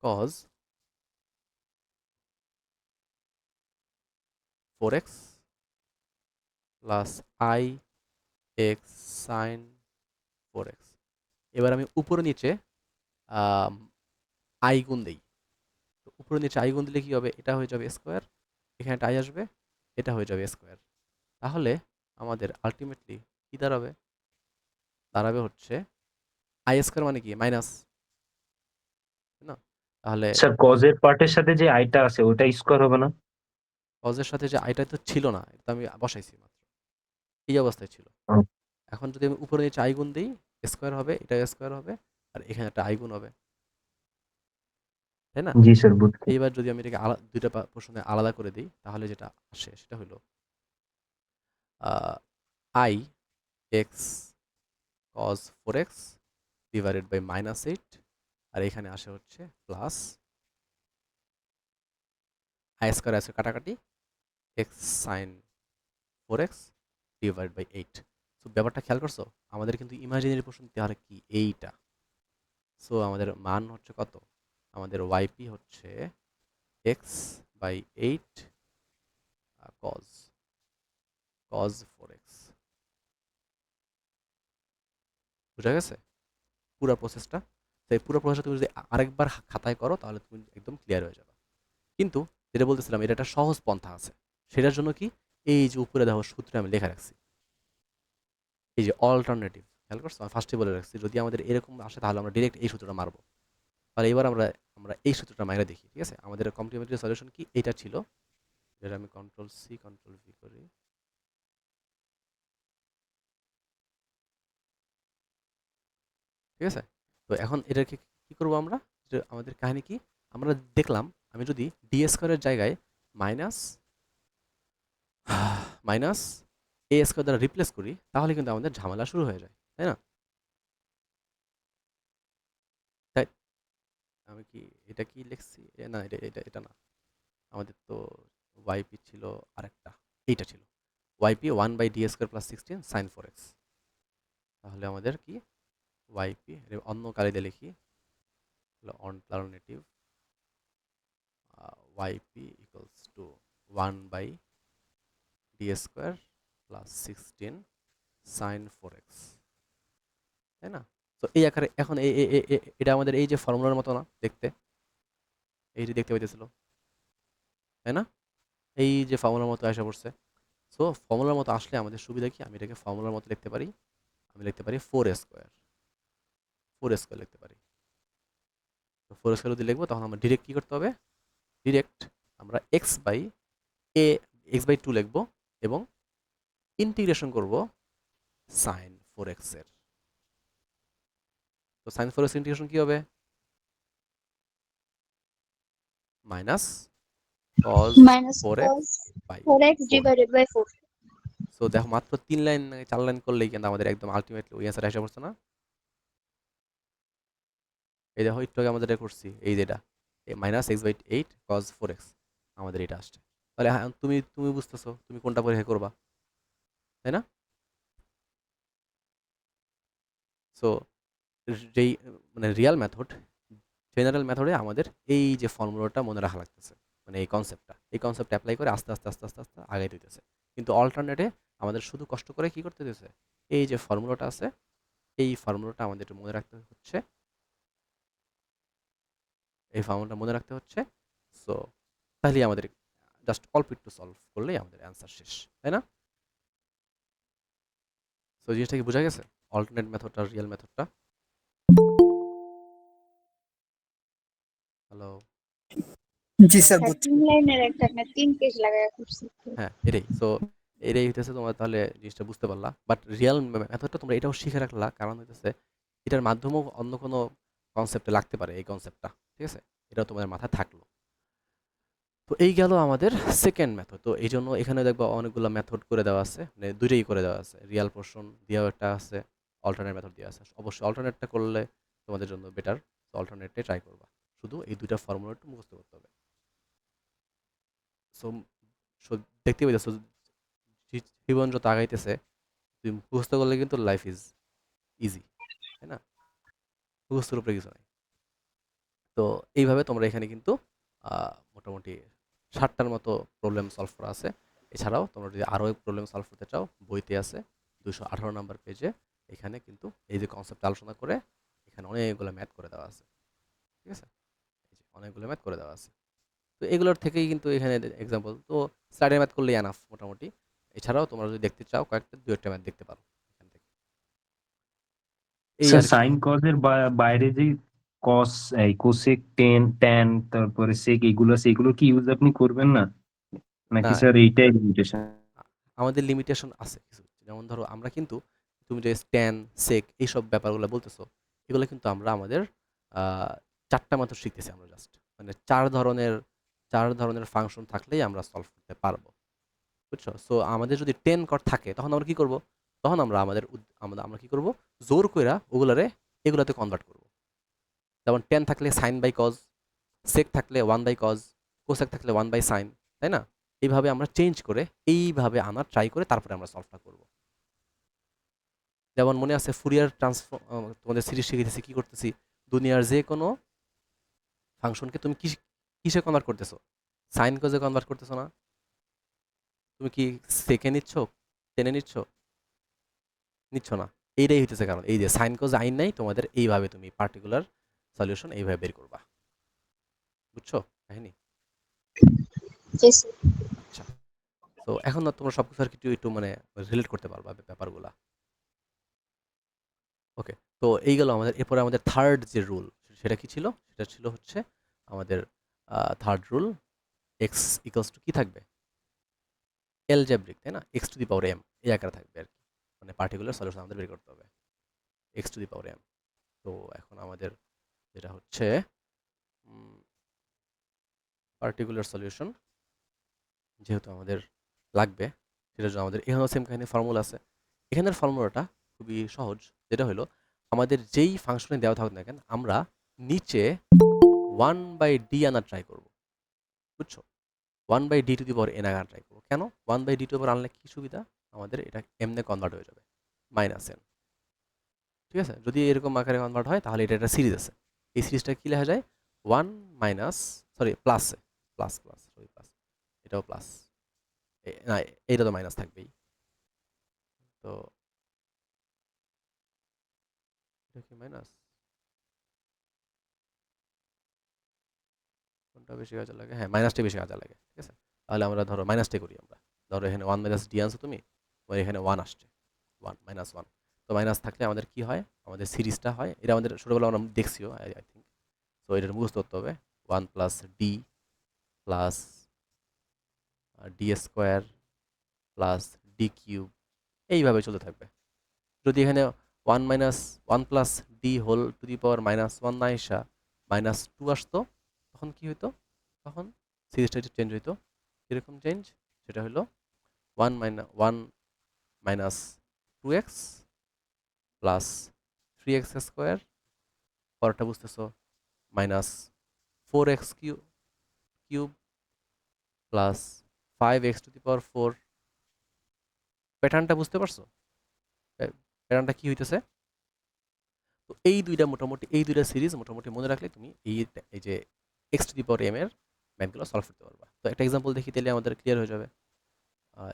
A: cos 4x plus I X sine 4x। এবার আমি উপরে নিচে আই গুণ দিই। তো উপরে নিচে আই গুণ দিলে কি হবে, এটা হয়ে যাবে স্কোয়ার, এখানে একটা আই আসবে, এটা হয়ে যাবে স্কোয়ার। তাহলে আমাদের আলটিমেটলি কি দাঁড়াবে, দাঁড়াবে হচ্ছে আই স্কোয়ার মানে কি মাইনাস, না? তাহলে
E: স্যার কজের পার্টের সাথে যে আইটা আছে ওটা স্কোয়ার হবে না?
A: কজের সাথে যে আইটা তো ছিল না, এটা তো আমি বসাইছি মাত্র, এই অবস্থায় ছিল।
E: হুম।
A: এখন যদি আমি উপরে নিচে আই গুণ দিই, স্কোয়ার হবে, এটা স্কোয়ার হবে, আর এখানে একটা আই গুণ হবে, তাই না?
E: জি স্যার, বুঝছি।
A: এইবার যদি আমি এটাকে দুইটা প্রশ্নে আলাদা করে দিই, তাহলে যেটা আসে সেটা হলো I X cos 4x divided by -8, আর এখানে আসে হচ্ছে প্লাস আই স্কোয়ার আছে কাটাকাটি X sine 4x divide by 8। So ব্যাপারটা খেয়াল করছো, আমাদের কিন্তু ইমাজিনারি পোর্শন তাহলে কি এইটা। সো আমাদের মান হচ্ছে কত, আমাদের ওয়াইপি হচ্ছে x by 8 cause cause 4x। বুঝা গেছে পুরো প্রসেসটা? সেই পুরো প্রসেসটা তুমি যদি আরেকবার খাতায় করো তাহলে তুমি একদম ক্লিয়ার হয়ে যাবে। কিন্তু যেটা বলতেছিলাম, এটা একটা সহজ পন্থা আছে, সেটার জন্য কি, এই যে উপরে দেখো সূত্রে আমি লেখা রাখছি, এই যে অল্টারনেটিভ, খেয়াল করছো, আমি ফার্স্টে বলে রাখছি যদি আমাদের এরকম আসে তাহলে আমরা ডিরেক্ট এই সূত্রটা মারবো। তাহলে এবার আমরা আমরা এই সূত্রটা মাইরা দেখি, ঠিক আছে? আমাদের কমপ্লিমেন্টারি সলিউশন কি এটা ছিল, যেটা আমি কন্ট্রোল সি কন্ট্রোল ভি করি। ঠিক আছে, তো এখন এটাকে কি করবো আমরা, যে আমাদের কাহিনী কি, আমরা দেখলাম আমি যদি ডি স্কোয়ারের জায়গায় মাইনাস মাইনাস এ স্কোয়ার দ্বারা রিপ্লেস করি তাহলে কিন্তু আমাদের ঝামেলা শুরু হয়ে যায়, তাই না? তাই আমি কি এটা কি লিখছি, না এটা এটা এটা না, আমাদের তো ওয়াইপি ছিল আরেকটা, এইটা ছিল ওয়াইপি 1/d² + 16 sin 4x। তাহলে আমাদের কি ওয়াইপি অন্য কালিতে লিখি, alternative YP equals to 1/d² + 16 sin 4x, তাই না? তো এই আকারে এখন এটা আমাদের এই যে ফর্মুলার মতো না দেখতে, এই যে দেখতে পাইতেছিল, তাই না? এই যে ফর্মুলার মতো আসা পড়ছে। সো ফর্মুলার মতো আসলে আমাদের সুবিধা কি, আমি এটাকে ফর্মুলার মতো লিখতে পারি, আমি লিখতে পারি 4 স্কোয়ার লিখতে পারি। তো 4 স্কোয়ার যদি লিখবো তখন আমরা ডিরেক্ট কি করতে হবে, ডিরেক্ট আমরা x/2 লিখবো এবং ইন্টিগ্রেশন করব সাইন 4x এর। তো সাইন 4x ইন্টিগ্রেশন কি হবে, minus cos
C: minus
A: 4x
C: cos
A: by
C: 4x
A: 4।
C: divided by 4.
A: So দেখো মাত্র 3 লাইন 4 লাইন করলেই কিন্তু আমাদের একদম আলটিমেটলি ওই অ্যান্সার এসে পড়ছে না? এই দেখো একটু আগে আমাদের এটা করছি, এই যেটা -x/8 cos 4x, আমাদের এটা আসছে। তাহলে হ্যাঁ, তুমি তুমি বুঝতেছো তুমি কোনটা পরীক্ষা করবা, তাই না? সো যেই মানে রিয়াল মেথড, জেনারেল মেথডে আমাদের এই যে ফর্মুলাটা মনে রাখা লাগতেছে, মানে এই কনসেপ্ট অ্যাপ্লাই করে আস্তে আস্তে আস্তে আস্তে আস্তে আগাই দিতেছে। কিন্তু অল্টারনেটে আমাদের শুধু কষ্ট করে কি করতে দিতেছে, এই যে ফর্মুলাটা আছে এই ফর্মুলাটা আমাদের একটু মনে রাখতে হচ্ছে, এই ফর্মুলাটা মনে রাখতে হচ্ছে। সো তাহলেই আমাদের জাস্ট অল্প একটু সলভ করলেই আমাদের অ্যান্সার শেষ, তাই না? সো জিনিসটা কি বোঝা গেছে, অল্টারনেট মেথডটা রিয়েল মেথডটা? হ্যালো?
D: জি স্যার,
C: স্যার
D: বুঝছি।
C: 3 লাইনের একটা না 3 পেজ লাগায়া করছি।
A: হ্যাঁ এটাই। সো এটাই হইতেছে তোমার, তাহলে জিনিসটা বুঝতে পারলা। বাট রিয়াল মেথডটা তোমরা এটাও শিখে রাখলা, কারণ হইতেছে এটার মাধ্যমেও অন্য কোনো কনসেপ্টে লাগতে পারে এই কনসেপ্টটা, ঠিক আছে? এটাও তোমাদের মাথায় থাকলো। তো এই গেল আমাদের সেকেন্ড মেথড। তো এই জন্য এখানে দেখবা অনেকগুলো মেথড করে দেওয়া আছে, মানে দুইটাই করে দেওয়া আছে, রিয়াল পোর্শন দিয়েও একটা আছে, অল্টারনেট মেথড দেওয়া আছে। অবশ্যই অল্টারনেটটা করলে তোমাদের জন্য বেটার, তো অল্টারনেটে ট্রাই করবা। শুধু এই দুইটা ফর্মুলা একটু মুখস্থ করতে হবে। সো দেখতে পাইতেছো জীবন যত আগাইতেছে তুমি মুখস্থ করলে কিন্তু লাইফ ইজ ইজি, তাই না? মুখস্থর উপরে কিছু নাই। তো এইভাবে তোমরা এখানে কিন্তু মোটামুটি 60টার মতো প্রবলেম সলভ করা আছে। এছাড়াও তোমরা যদি আরও প্রবলেম সলভ করতে চাও, বইতে আছে 218 নাম্বার পেজে, এখানে কিন্তু এই যে কনসেপ্ট আলোচনা করে এখানে অনেকগুলো ম্যাথ করে দেওয়া আছে। ঠিক আছে, এই যে অনেকগুলো ম্যাথ করে দেওয়া আছে। তো এগুলোর থেকেই কিন্তু এখানে এক্সাম্পল, তো স্লাইডের ম্যাথ করলেই এনাফ মোটামুটি। এছাড়াও তোমরা যদি দেখতে চাও কয়েকটা 2-1টা ম্যাথ দেখতে পারো এখান থেকে, এই
E: স্যার
A: আর কি।
E: সাইন কজের বাইরে যে কস এই কোসেক টেন ট্যান তারপরে সেক এগুলো আছে, এগুলো কি ইউজ আপনি করবেন না নাকি
A: না,
E: স্যার এইটাই লিমিটেশন?
A: আমাদের লিমিটেশন আছে কিছু, যেমন ধরো আমরা কিন্তু, তুমি যে স্ট্যান সেক এইসব ব্যাপারগুলো বলতেছো, এগুলো কিন্তু আমরা আমাদের 4টা মাত্র শিখতেছি আমরা, জাস্ট মানে 4 ধরনের ফাংশন থাকলেই আমরা সলভ করতে পারবো, বুঝছো? সো আমাদের যদি 10 কর থাকে তখন আমরা কি করব? তখন আমরা আমরা কি করব? জোর কইরা এগুলাতে কনভার্ট করব। যেমন 10 থাকলে সাইন বাই কজ, সেক থাকলে 1 বাই কজ, কোসেক থাকলে 1 বাই সাইন, তাই না? এইভাবে আমরা চেঞ্জ করে, এইভাবে আনার ট্রাই করে তারপরে আমরা সলভটা করব। যেমন মনে আছে ফুরিয়ার ট্রান্সফর্ম, তোমাদের সিরিজ শিখেছি কি করতেছি, দুনিয়ার যে কোনো ফাংশনকে তুমি কিসে কনভার্ট করতেছো? সাইন কজে কনভার্ট করতেছো না? তুমি কি সেকে নিচ্ছ, টেনে নিচ্ছ না? এইটাই হইতেছে কারণ, এই যে সাইন কজ আইন নাই তোমাদের, এইভাবে তুমি পার্টিকুলার সলিউশন এইভাবে বের করবা, বুঝছো কাহিনী?
C: জি স্যার।
A: আচ্ছা, তো এখন না তোমরা সবকিছু আর একটু একটু মানে রিলেট করতে পারবা ব্যাপারগুলা। ওকে, তো এই গেল আমাদের। এরপরে আমাদের থার্ড যে রুল, সেটা কি ছিল? সেটা ছিল হচ্ছে আমাদের third rule, X equals to কি থাকবে? এলজেব্রিক, তাই না? X to the power M এই আকারে থাকবে আর কি, মানে পার্টিকুলার সলিউশন আমাদের বের করতে হবে X to the power M. তো এখন আমাদের যেটা হচ্ছে পার্টিকুলার সলিউশন যেহেতু আমাদের লাগবে, সেটার জন্য আমাদের এখানেও সেম কাহিনী ফর্মুলা আছে। এখানের ফর্মুলাটা খুবই সহজ, যেটা হলো আমাদের যেই ফাংশনে দেওয়া থাকুক না কেন, আমরা নিচে 1/d আনার ট্রাই করব, বুঝছো? 1/d two the power N আনার ট্রাই করবো। কেন 1/d টু দি পাওয়ার আনলে কি সুবিধা? আমাদের এটা এমনে কনভার্ট হয়ে যাবে মাইনাস এন। ঠিক আছে, যদি এরকম আকারে কনভার্ট হয় তাহলে এটা একটা সিরিজ আছে। এই সিরিজটা কি লেখা যায়? 1 minus, sorry plus, plus plus sorry plus, এটাও প্লাস, না এইটা তো মাইনাস থাকবেই। তো এটা কি মাইনাস? কোনটা বেশি কাজে লাগে? হ্যাঁ, মাইনাসটাই বেশি কাজে লাগে। ঠিক আছে, তাহলে আমরা ধরো মাইনাসটাই করি আমরা। ধরো এখানে 1 মাইনাস ডি আনছো তুমি, তোমার এখানে 1 আসছে, 1 মাইনাস 1। তো মাইনাস থাকলে আমাদের কি হয়? আমাদের সিরিজটা হয়, এটা আমাদের ছোটবেলা আমরা দেখছিও আই থিঙ্ক। তো এটার মুখস্থ করতে হবে, 1 plus D plus D square plus D cube, এইভাবে চলতে থাকবে। যদি এখানে 1 minus 1 plus D whole to the power minus 1 না আসা মাইনাস 2 আসতো, তখন কি হইতো? তখন সিরিজটা একটু চেঞ্জ হইতো। কীরকম চেঞ্জ? সেটা হলো 1 minus 2x plus 3x square, পরেরটা বুঝতেছো, minus 4x cube plus 5x to the power 4। প্যাটার্নটা বুঝতে পারছো? প্যাটার্নটা কি হইতেছে? তো এই দুইটা সিরিজ মোটামুটি মনে রাখলে তুমি এই যে X to the power M এর ম্যাথগুলো সলভ করতে পারবা। তো একটা এক্সাম্পল দেখি, তাহলে আমাদের ক্লিয়ার হয়ে যাবে।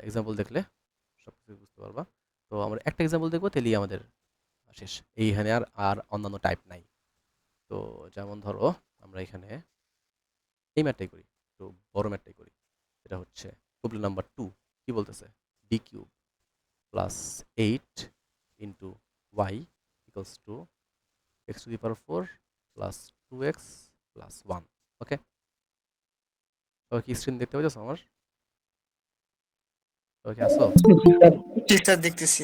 A: এক্সাম্পল দেখলে সব কিছু বুঝতে পারবা। তো আমরা একটা এক্সাম্পল দেখবো, তাহলেই আমাদের শেষ। এইখানে আর আর অন্যান্য টাইপ নাই। তো যেমন ধরো আমরা এখানে এই ম্যাথটাই করি, একটু বড় ম্যাথটাই করি। এটা হচ্ছে প্রবলেম নাম্বার 2। কি বলতেছে? D cube plus 8 into Y equals to x to the power 4 plus 2x plus 1। Okay, সবাই কি স্ক্রিন দেখতে পাচ্ছ আমার? সবাই কি আসো?
D: টিচার দেখতেছি।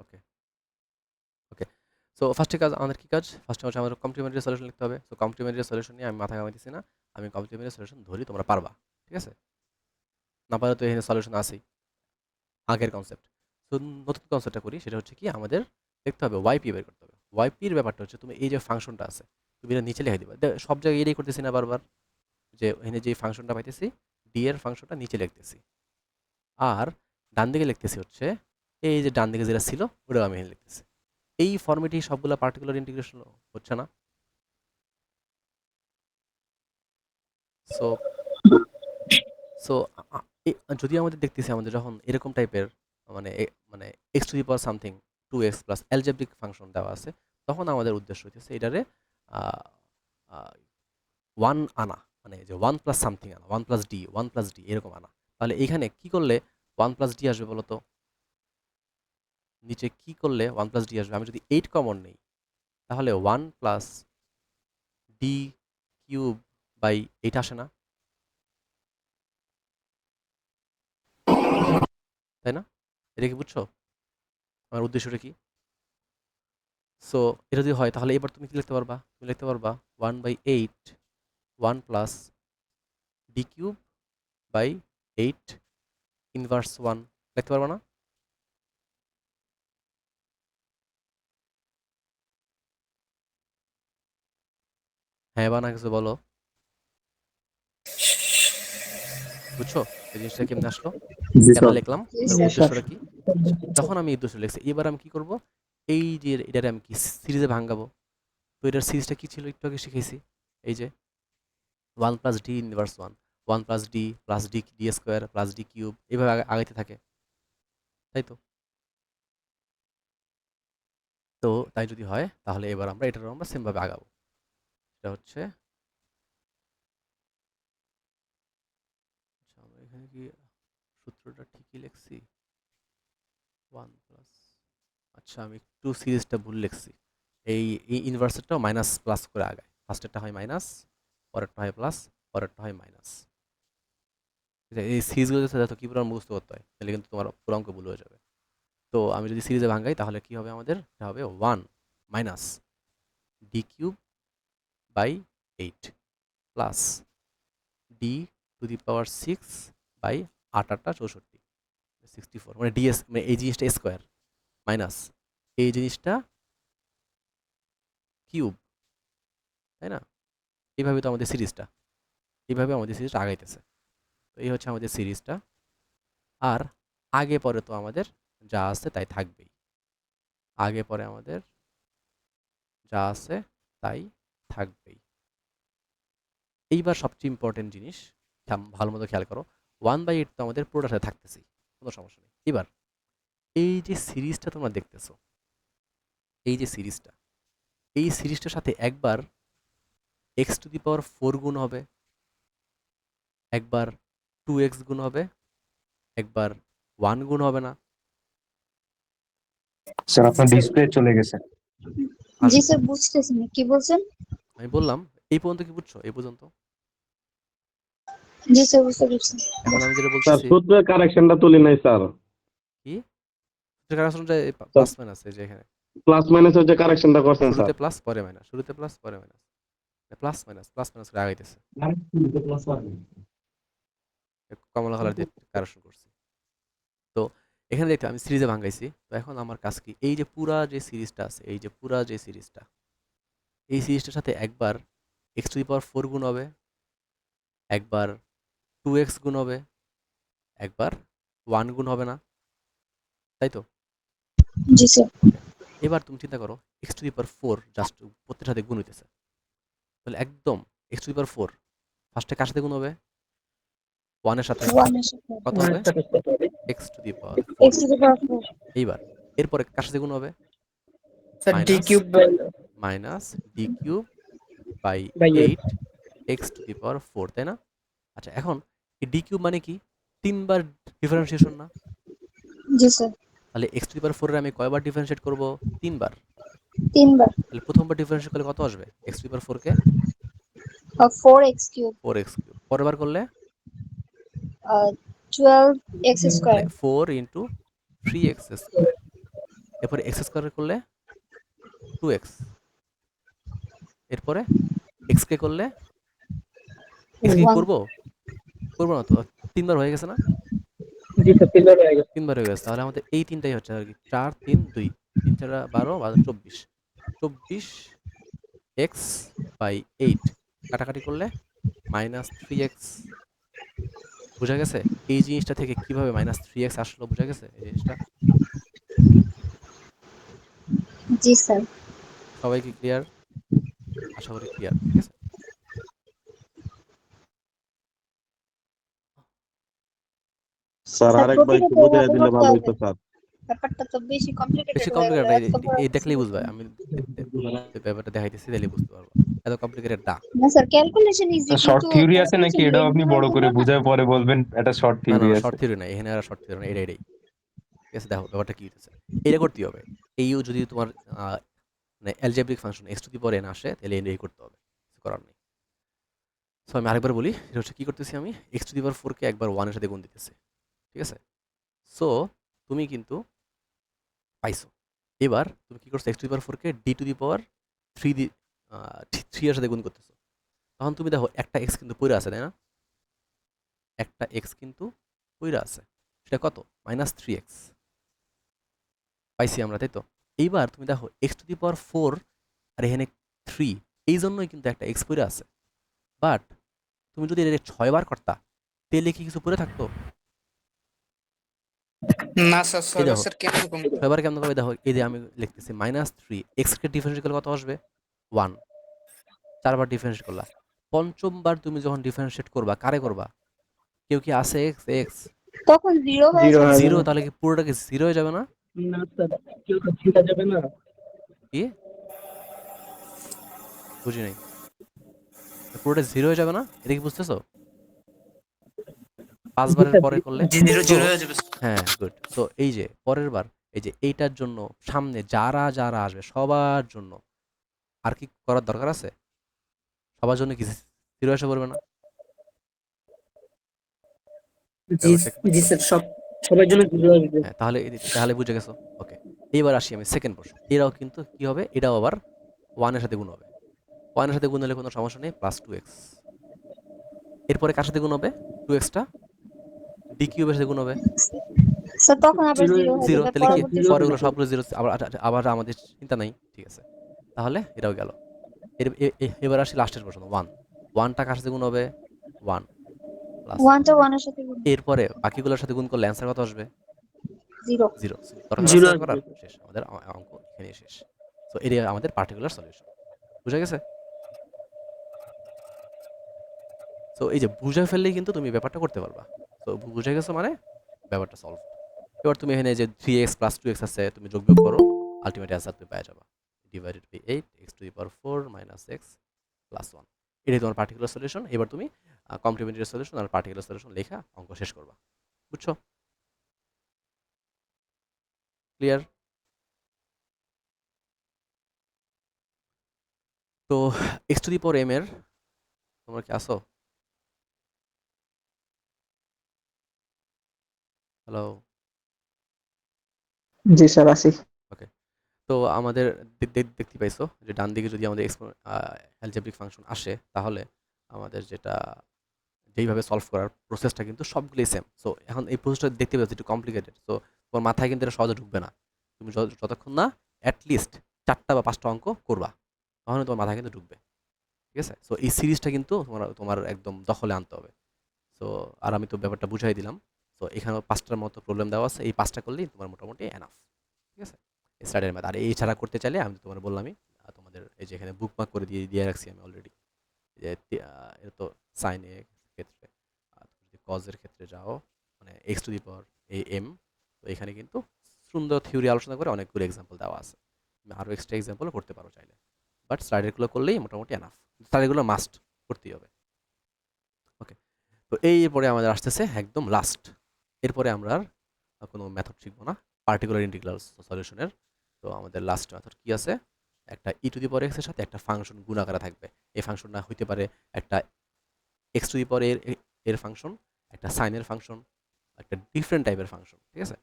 A: ওকে ওকে, সো ফার্স্টে কাজ আমাদের কি কাজ? ফার্স্টে হচ্ছে আমাদের কমপ্লিমেন্টারি সলিউশন লিখতে হবে। সো কমপ্লিমেন্টারি সলিউশন নিয়ে আমি মাথা ঘামাইতেছি না, আমি কমপ্লিমেন্টারি সলিউশন ধরি, তোমরা পারবা। ঠিক আছে, না পারলে তো এখানে সলিউশন আছেই, আগের কনসেপ্ট। তো নতুন কনসেপ্টটা করি, সেটা হচ্ছে কি আমাদের দেখতে হবে ওয়াইপি বের করতে হবে। ওয়াইপির ব্যাপারটা হচ্ছে তুমি এই যে ফাংশনটা আছে, তুমি এটা নিচে লিখে দিবা। সব জায়গায় এটাই করতেছি না বারবার, যে এখানে যে ফাংশনটা পাইতেছি ডি এর ফাংশনটা নিচে লিখতেছি, আর ডান দিকে লিখতেছি হচ্ছে এই যে ডান দিকে যেটা ছিল ওটাও আমি এখানে লিখতেছি। এই ফর্মেটেই সবগুলো পার্টিকুলার ইন্টিগ্রেশন হচ্ছে না? সো সো যদি আমাদের দেখতেছি আমাদের যখন এরকম টাইপের মানে X to the power something 2x plus algebraic function দেওয়া আছে, তখন আমাদের উদ্দেশ্য হইতেছে এটারে ওয়ান আনা, মানে যে ওয়ান প্লাস সামথিং আনা, ওয়ান প্লাস ডি এরকম আনা। তাহলে এইখানে কি করলে ওয়ান প্লাস ডি আসবে বলো তো? নিচে কি করলে ওয়ান প্লাস ডি আসবে? আমি যদি 8 কমন নেই তাহলে one plus D cube by 8 আসে না, তাই না? এটা কি বুঝছো আমার উদ্দেশ্যটা কি? সো এটা যদি হয় তাহলে এবার তুমি কি লিখতে পারবা? তুমি লিখতে পারবা 1/8 1 plus D cube by 8 inverse 1 লিখতে পারবা না? হ্যাঁ বা না কিছু বলো। বুঝছো এই জিনিসটা কেমনে আসলো,
B: জি
A: কেন
B: স্যার।
A: লিখলাম,
C: জি
A: এবং
C: স্যার।
A: উদ্দেশ্যটা কি? আচ্ছা, যখন আমি এই উদ্দেশ্য লিখছি এবার আমি কি করব, এই যে এটারে আমি কি সিরিজে ভাঙাবো। তো এটার সিরিজটা কি ছিল একটু আগে শিখেছি, এই যে 1 plus D inverse 1, 1 plus D D square plus D cube, এইভাবে আগাইতে থাকে, তাই তো? তো তাই যদি হয় তাহলে এবার আমরা এটারও আমরা সেমভাবে আগাবো। এটা হচ্ছে, আচ্ছা আমরা এখানে কি সূত্রটা ঠিকই লিখছি 1 প্লাস, আচ্ছা আমি একটু সিরিজটা ভুল লিখছি। এই ইনভার্সেরটাও মাইনাস প্লাস করে আগায়, ফার্স্টেরটা হয় মাইনাস, পরেরটা হয় প্লাস, পরেরটা হয় মাইনাস। এই সিরিজগুলো যাতে কি পুরো মুখস্থ করতে হয়, তাহলে কিন্তু তোমার পুরো অঙ্ক ভুল হয়ে যাবে। তো আমি যদি সিরিজে ভাঙাই তাহলে কি হবে আমাদের? এটা হবে 1 minus D cube by 8 plus D to the power 6 by 8 64, 64 মানে ডিএস, মানে এই জিনিসটা স্কোয়ার মাইনাস এই জিনিসটা কিউব, তাই না? এইভাবে তো আমাদের সিরিজটা, এইভাবে আমাদের সিরিজটা আগাইতেছে। তো এই হচ্ছে আমাদের সিরিজটা। আর আগে পরে তো আমাদের যা আছে তাই থাকবেই, আগে পরে আমাদের যা আছে তাই থাকবেই। এইবার সবচেয়ে ইম্পর্টেন্ট জিনিস, ভালো মতো খেয়াল করো, 1/8 তো আমাদের পুরোটার সাথে থাকতেছি, কোনো সমস্যা নেই। এবার এই যে সিরিজটা তোমরা দেখতেছো, এই যে সিরিজটা, এই সিরিজটার সাথে একবার এক্স টু দি পাওয়ার 4 গুণ হবে, একবার 2x গুণ হবে, একবার 1 গুণ হবে না?
E: স্যার আপনার ডিসপ্লে চলে গেছে।
A: আর
C: জি স্যার, বুঝতেছি না কি বলছেন।
A: আমি বললাম এই পর্যন্ত কি বুঝছো? এই পর্যন্ত
C: জি স্যার, বুঝতে পারছি।
A: এখন আমি যেটা
F: স্যার
A: বলতেছি
F: সূত্রের কারেকশনটা তুলি নাই স্যার।
A: কি, যেটা আসলে
F: স্যার
A: প্লাস মাইনাস, এই যে এখানে
F: প্লাস মাইনাসের যে কারেকশনটা করছেন স্যার।
A: শুরুতে প্লাস পরে মাইনাস, শুরুতে প্লাস পরে মাইনাস, প্লাস মাইনাস করে আগাইতেছে, কমলা কালার দিয়ে কারেকশন করছি। তো এখানে দেখতে আমি সিরিজে ভাঙাইছি। তো এখন আমার কাজ কি, এই যে পুরা যে সিরিজটা আছে, এই যে পুরা যে সিরিজটা, এই সিরিজটার সাথে একবার এক্স টু দি পাওয়ার 4 গুণ হবে, একবার 2x গুণ হবে, একবার 1 গুণ হবে না, তাই তো?
C: জি স্যার।
A: ওকে, এবার তুমি চিন্তা করো x to the power 4 just প্রত্যেকটার সাথে গুণ হইতেছে, তাহলে একদম এক্স টু দি পাওয়ার 4 ফার্স্টে কার সাথে গুণ হবে? 1 এর সাথে।
C: 1 এর সাথে
A: কত হবে? X to the power
C: x
A: 4।
C: to the power 4
A: এইবার এরপরে কার সাথে গুণ হবে?
D: Sir D
A: minus
D: cube by
A: minus D cube by
D: by
A: 8 x to the power 4, তাই না? আচ্ছা এখন এই ডি কিউব মানে কি? 3 বার ডিফারেন্সিয়েশন না?
C: জি স্যার।
A: তাহলে এক্স টু দি পাওয়ার 4 এর আমি কয়বার ডিফারেন্সিয়েট করব? 3 বার।
C: 3 বার।
A: তাহলে প্রথমবার ডিফারেন্সিয়েট করলে কত আসবে? X to the power 4 K
C: 4x cube
A: 4x cube, পরের বার করলে
C: 12x
A: মানে
C: square
A: 4 ইন্টু 3x স্কোয়ার, এরপরে এক্স স্কোয়ার করলে 2x, এরপরে এক্স কে করলে এক্স কি
C: 1
A: করবো? করবো না তো, 3 বার হয়ে গেছে না?
D: জি স্যার 3 বার হয়ে গেছে।
A: 3 বার হয়ে গেছে, তাহলে আমাদের এই তিনটাই হচ্ছে আর কি, 4 3 2, 3 4 12 24, 24 এক্স বাই 8 কাটাকাটি করলে -3x। বোঝা গেছে এই জিনিসটা থেকে কিভাবে -3x আসলো? বোঝা গেছে এই জিনিসটা?
C: জি স্যার।
A: সবাই কি ক্লিয়ার? আশা করি ক্লিয়ার, ঠিক আছে।
F: স্যার
C: স্যার
F: আরেকবার
C: প্রতিটা
F: একটু
C: তো
F: বুঝিয়ে
C: এভাবে
F: দিলে
C: করতে
F: ভালো
C: হবে,
F: হইতো স্যার।
C: ব্যাপারটা তো বেশি কমপ্লিকেটেড
A: বেশি
C: হয়ে গেল,
A: কমপ্লিকেটেড না,
C: এত বড় একটা
A: দেখলেই বুঝবে,
C: সিরিজ।
A: আমি ব্যাপারটা দেখাইতেছি তাহলে বুঝতে পারবো, এত কমপ্লিকেটেড না।
C: না স্যার, ক্যালকুলেশন ইজি,
E: শর্ট
C: কিন্তু
E: থিওরি আছে নাকি,
C: ক্যালকুলেশন
E: এটাও আপনি বড় করে
C: হলো না।
E: বুঝায় পরে বলবেন এটা শর্ট
A: না
E: থিওরি আছে।
A: শর্ট থিওরি না, এখানে আর শর্ট থিওরি না, এটাই ঠিক আছে। দেখো ব্যাপারটা কি হইতেছে, এটা করতেই হবে। এই যদি তোমার মানে algebraic function x to the power N আসে, তাহলে এটাই করতে হবে, কিছু করার নেই। সো আমি আরেকবার বলি, এটা হচ্ছে কি করতেছি, আমি এক্স টু দি পাওয়ার 4 কে একবার 1 এর সাথে গুণ দিতেছি, ঠিক আছে। সো তুমি কিন্তু পাইছো। এবার তুমি কি করছো, এক্স টু দি পাওয়ার 4 কে ডি টু দি পাওয়ার 3 এর সাথে গুণ করতেছো। তখন তুমি দেখো একটা এক্স কিন্তু পইরা আছে, তাই না? একটা এক্স কিন্তু পইরা আছে, সেটা কত? -3x পাইছি আমরা, তাই তো? এইবার তুমি দেখো এক্স টু দি পাওয়ার 4 আর এখানে 3, এই জন্যই কিন্তু একটা এক্স পইরা আছে। বাট তুমি যদি এটা 6 বার করতা, তাহলে কি কিছু পড়ে থাকতো?
D: না স্যার,
A: এই
D: ছয়বার
A: দেখো
D: স্যার কেন এরকম?
A: 6 বার কেমন হবে, দেখো এই যে আমি লিখতেছি -3 এক্স কে ডিফারেন্সিয়েট করলে কত আসবে? 1। 4 বার ডিফারেন্সিয়েট করলা, পঞ্চমবার তুমি যখন ডিফারেন্সিয়েট করবা, কারে করবা? কেউ কি আছে এক্স এক্স
C: তখন জিরো হয়ে
B: জিরো
C: যাবে।
B: হয়ে
A: জিরো,
B: যাবে।
A: তাহলে কি পুরোটা কি জিরো হয়ে যাবে না?
B: না স্যার, কেউ তো ছিঁড়া যাবে না।
A: কি বুঝি নাই, পুরোটা জিরো হয়ে যাবে না? এটা কি বুঝতেছো? 5 বারের পরে করলে
D: জিরো
A: তো,
D: জিরো হয়ে যাবে।
A: হ্যাঁ গুড। সো এই যে পরের বার, এই যে এইটার জন্য সামনে যারা যারা আসবে সবার জন্য আর কি করার দরকার আছে? সবার জন্য কি জিরো এসে পড়বে না?
D: জি
A: ব্যাপারটা কি
D: জি
A: বুঝছো?
D: স্যার, সবার জন্য জিরো আসবে।
A: হ্যাঁ, তাহলে বুঝে গেছো। ওকে, এইবার আসি আমি সেকেন্ড প্রশ্ন। এরাও কিন্তু কি হবে, এটাও আবার 1 এর সাথে গুণ হবে। 1 এর সাথে গুণ হলে কোনো সমস্যা নেই, +2x। এরপরে কার সাথে গুণ হবে? 2x টা ডি কিউবের সাথে গুণ হবে,
C: স্যার তখন আবার জিরো হয়ে
A: জিরো।
C: যাবে
A: তাহলে কি
C: পরবর্তী
A: পরেরগুলো
C: সূত্রে।
A: সবগুলো জিরো, আবার আবার আমাদের চিন্তা নাই, ঠিক আছে। তাহলে এটাও গেল। এবার আসি লাস্টের প্রশ্ন, 1। 1টা কার সাথে গুণ হবে? 1 + 1।
C: ওয়ানটা ওয়ানের সাথে গুণ,
A: এরপরে বাকিগুলোর সাথে গুণ করলে অ্যান্সার কত আসবে?
C: জিরো।
A: 0। দরকার আছে
D: জিরো
A: আর
D: আসবে।
A: করার? শেষ, আমাদের অঙ্ক এখানেই শেষ। সো এটাই আমাদের পার্টিকুলার সলিউশন। বুঝা গেছে? সো এই যে বুঝে ফেললেই কিন্তু তুমি ব্যাপারটা করতে পারবা। তো বুঝে গেছো মানে ব্যাপারটা সলভ। এবার তুমি এখানে যে 3x + 2x আছে, তুমি যোগ বিয়োগ করো, আলটিমেট অ্যান্সার তুমি পেয়ে যাবা। Divided by 8 x to the power 4 - x + 1। এটাই তোমার পার্টিকুলার সলিউশন। এবার তুমি কমপ্লিমেন্টারি সলিউশন আর পার্টিকুলার সলিউশন লেখা অঙ্ক শেষ করবা। বুঝছো? ক্লিয়ার? তো x to the power m এর, তোমরা কি আসো? হ্যালো?
B: জি স্যার, আসি।
A: ওকে। তো আমাদের দেখতে পাইছো যে ডান দিকে যদি আমাদের অ্যালজেব্রিক ফাংশন আসে, তাহলে আমাদের যেইভাবে সলভ করার প্রসেসটা কিন্তু সবগুলোই সেম। সো এখন এই প্রসেসটা দেখতে পাচ্ছি একটু কমপ্লিকেটেড। সো তোমার মাথায় কিন্তু এটা সহজে ঢুকবে না। তুমি যতক্ষণ না অ্যাটলিস্ট 4টা বা 5টা অঙ্ক করবা, তখন তোমার মাথায় কিন্তু ঢুকবে। ঠিক আছে? সো এই সিরিজটা কিন্তু তোমার একদম দখলে আনতে হবে। সো আর আমি তো ব্যাপারটা বুঝাই দিলাম। সো এখানেও 5টার মতো প্রবলেম দেওয়া আছে, এই 5টা করলেই তোমার মোটামুটি এনাফ। ঠিক আছে? স্টার্টের ম্যাথ। আর এই ছাড়া করতে চাইলে আমি তোমার বললামই, তোমাদের এই যে এখানে বুকমার্ক করে দিয়ে রাখছি আমি অলরেডি, যে এটা তো সাইন এ ক্ষেত্রে, তুমি যদি কজের ক্ষেত্রে যাও, মানে X to the power M, তো এখানে কিন্তু সুন্দর থিওরি আলোচনা করে অনেকগুলো এক্সাম্পল দেওয়া আছে। তুমি আরও এক্সট্রা এক্সাম্পলও করতে পারো চাইলে, বাট স্লাইডেরগুলো করলেই মোটামুটি এনাফ। স্লাইডেরগুলো মাস্ট করতেই হবে। ওকে, তো এরপরে আমাদের আসতেছে একদম লাস্ট। এরপরে আমরা আর কোনো মেথড শিখবো না পার্টিকুলার ইন্টিগ্রাল সলিউশনের। তো আমাদের লাস্ট মেথড কি আছে? একটা ই টু দি পাওয়ার এক্স এর সাথে একটা ফাংশন গুণ আকারে থাকবে। এই ফাংশনটা হইতে পারে একটা এক্স টু দি পাওয়ার এর ফাংশন, একটা সাইনের ফাংশন, একটা ডিফারেন্ট টাইপের ফাংশন। ঠিক আছে?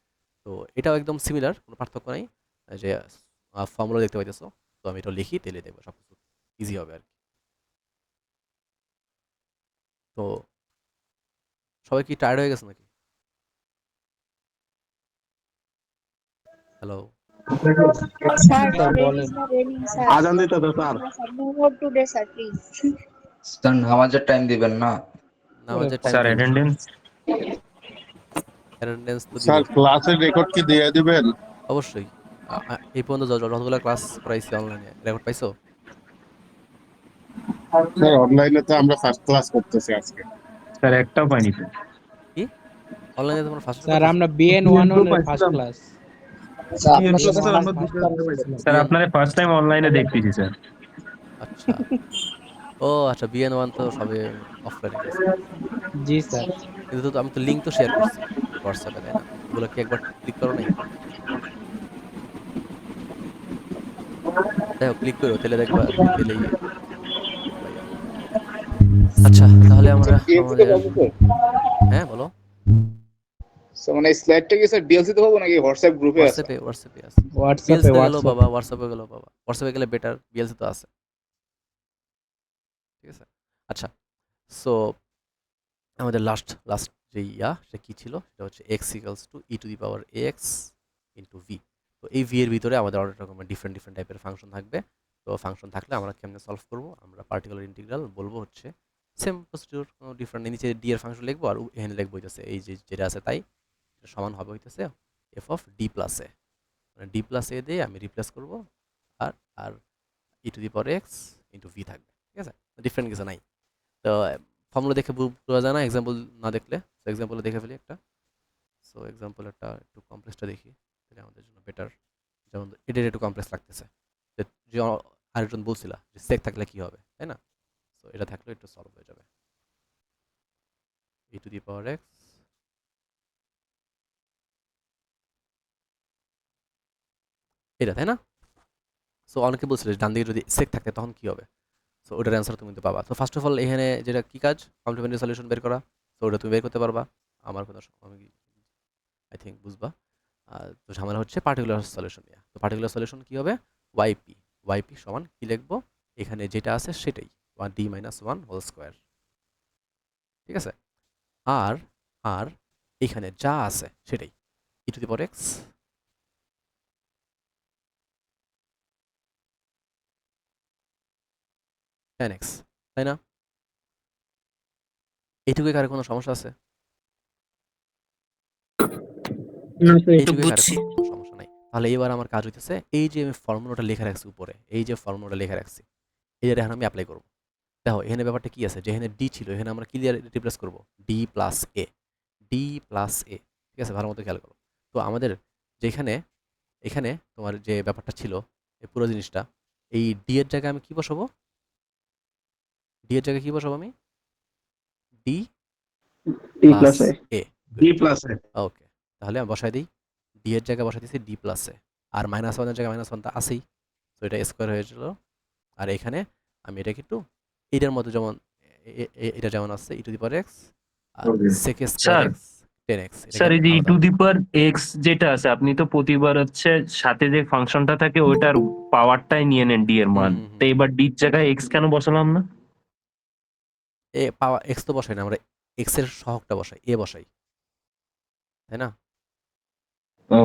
A: তো এটাও একদম সিমিলার, কোনো পার্থক্য নাই। এই যে ফর্মুলা দেখতে পাইতেছো, তো আমি এটা লিখি, তেলে দেখবো সব কিছু ইজি হবে আর কি। তো সবাই কি টায়ার্ড হয়ে গেছে নাকি? হ্যালো?
C: স্যার
B: স্যার
C: রেডি
B: বলেন।
C: Sir, ready sir.
F: আজান দিতে তো sir.
C: No more today sir, please.
H: Sir নামাজের টাইম দিবেন না?
A: নামাজের টাইম
E: স্যার
A: দিব,
E: অ্যাটেন্ডেন্স।
A: অ্যাটেন্ডেন্স তো দিব
F: স্যার ক্লাসের রেকর্ড কি দিয়ে দিবেন?
A: অবশ্যই। এই পর্যন্ত যতগুলো ক্লাস করাইছি অনলাইনে, রেকর্ড পাইছো?
F: স্যার অনলাইনে তো আমরা ফার্স্ট ক্লাস করতেছি আজকে।
E: স্যার একটাও পাইনি তো।
A: কি অনলাইনে তোমরা ফার্স্ট
I: স্যার
A: করতেছো?
I: আমরা বিএন
F: BN 2
I: 1 এর ফার্স্ট
F: পাইছিলাম।
I: ক্লাস।
F: BN plus স্যার আমরা দুটো পাইছিলাম।
E: স্যার আপনারা ফার্স্ট টাইম অনলাইনে দেখতেছি স্যার।
A: আচ্ছা। ও আচ্ছা, BN1 তো সবে অফলাইনে গেছে।
I: জি স্যার।
A: কিন্তু তো আমি তো লিঙ্ক তো শেয়ার করছি হোয়াটসঅ্যাপে, তাই না? ওগুলো কি একবার ক্লিক করো নাই? যাই হোক, ক্লিক করো, তাহলে দেখবা পেলেই পাইয়া। আচ্ছা, তাহলে আমরা
J: ডিএলসি তে
A: আমাদের
J: পাবো তো?
A: হ্যাঁ বলো।
J: মানে স্লাইডটা কি স্যার ডিএলসি তে পাবো নাকি হোয়াটসঅ্যাপ গ্রুপে আছে?
A: হোয়াটসঅ্যাপে আছে।
I: হোয়াটসঅ্যাপে
A: বিএলসিতে গেলেও পাবা, হোয়াটসঅ্যাপে গেলেও পাবা। হোয়াটসঅ্যাপে গেলে বেটার, বিএলসি তো আছে। ঠিক আছে? আচ্ছা, সো আমাদের লাস্ট যে সেটা কি ছিল? সেটা হচ্ছে x equals to e to the power ax into v। তো এই v এর ভিতরে আমাদের অনেক রকমের ডিফারেন্ট টাইপের ফাংশন থাকবে। তো ফাংশন থাকলে আমরা কেমনে সলভ করব? আমরা পার্টিকুলার ইন্টিগ্রাল বলবো হচ্ছে সেম প্রসিডিউর, কোনো ডিফারেন্ট নিচে d এর ফাংশন লিখবো আর এখানে লিখবো হইতেছে এই যে যেটা আছে তাই, এটা সমান হবে হইতেছে f of d plus a। মানে d প্লাস a দিয়ে আমি রিপ্লেস করব আর আর e to the power x into v থাকবে। ঠিক আছে? ডিফারেন্ট কিছু নাই। তো ফর্মুলা দেখে বোঝা যায় না এক্সাম্পল না দেখলে। তো এক্সাম্পলে দেখে ফেলি একটা। সো এক্সাম্পল একটা একটু কমপ্লেক্সটা দেখি, তাহলে আমাদের জন্য বেটার। যেমন এটার একটু কমপ্লেক্স লাগতেছে, যে আরেকজন বলছিলা যে সেক থাকলে কি হবে, তাই না? সো এটা থাকলে একটু সলভ হয়ে যাবে। e to the power x এটা, তাই না? সো অনেকে বলছিল ডান দিকে যদি সেক থাকে তখন কি হবে। সো ওটার অ্যান্সার তুমি তো পাবা। তো ফার্স্ট অফ অল এখানে যেটা কি কাজ, কমপ্লিমেন্টারি সলিউশন বের করা। তো ওটা তুমি বের করতে পারবা, আমার কথা আমি আই থিঙ্ক বুঝবা। তো ঝামেলা হচ্ছে পার্টিকুলার সলিউশন নিয়ে। তো পার্টিকুলার সলিউশন কি হবে? ওয়াইপি সমান কি লিখবো? এখানে যেটা আছে সেটাই, 1d মাইনাস 1 হোল স্কোয়ার। ঠিক আছে? আর আর এখানে যা আছে সেটাই, e to the power x tan x, তাই না? এইটুকুই কারো কোনো সমস্যা আছে?
D: না স্যার এটা
A: এইটুকুই কারো
D: বুঝছি।
A: কোনো সমস্যা নাই। তাহলে এবার আমার কাজ হইতেছে এই যে আমি ফর্মুলাটা লিখে রাখছি উপরে, এই যে ফর্মুলাটা লিখে রাখছি, এইটা এখন আমি অ্যাপ্লাই করবো। দেখো এখানে ব্যাপারটা কি আছে, যেখানে ডি ছিল এখানে আমরা কি দিয়ে রিপ্লেস করবো? ডি প্লাস এ। ঠিক আছে? ভালো মতো খেয়াল করো। তো আমাদের যেখানে এখানে তোমার যে ব্যাপারটা ছিল, এই পুরো জিনিসটা, এই ডি এর জায়গায় আমি কি বসাবো? ডি এর জায়গায় কি বসাবো আমি? D plus A.
F: D plus A।
A: ওকে, তাহলে আমি বসাই দিই। ডি এর জায়গায় বসাই দিয়েছি ডি প্লাস এ, আর মাইনাস ওয়ানের জায়গায় মাইনাস ওয়ান তো আছেই। তো এটা স্কোয়ার হয়েছিল। আর এখানে আমি এটাকে একটু এটার মধ্যে যেমন এটা যেমন আছে e to the power x আর sec square
E: sir
A: x 10x,
E: sir
A: এটাকে
E: এই যে ই
A: আলাদা।
E: টু দি পাওয়ার এক্স যেটা আছে আপনি তো প্রতিবার হচ্ছে সাথে যে ফাংশনটা থাকে ওইটার পাওয়ারটাই নিয়ে নেন ডি এর মান। তো এবার ডি এর জায়গায় এক্স কেন বসালাম না?
A: এ পাওয়া এক্স তো বসাই না আমরা, এক্স এর সহগটা বসাই, এ বসাই, তাই না?
E: ও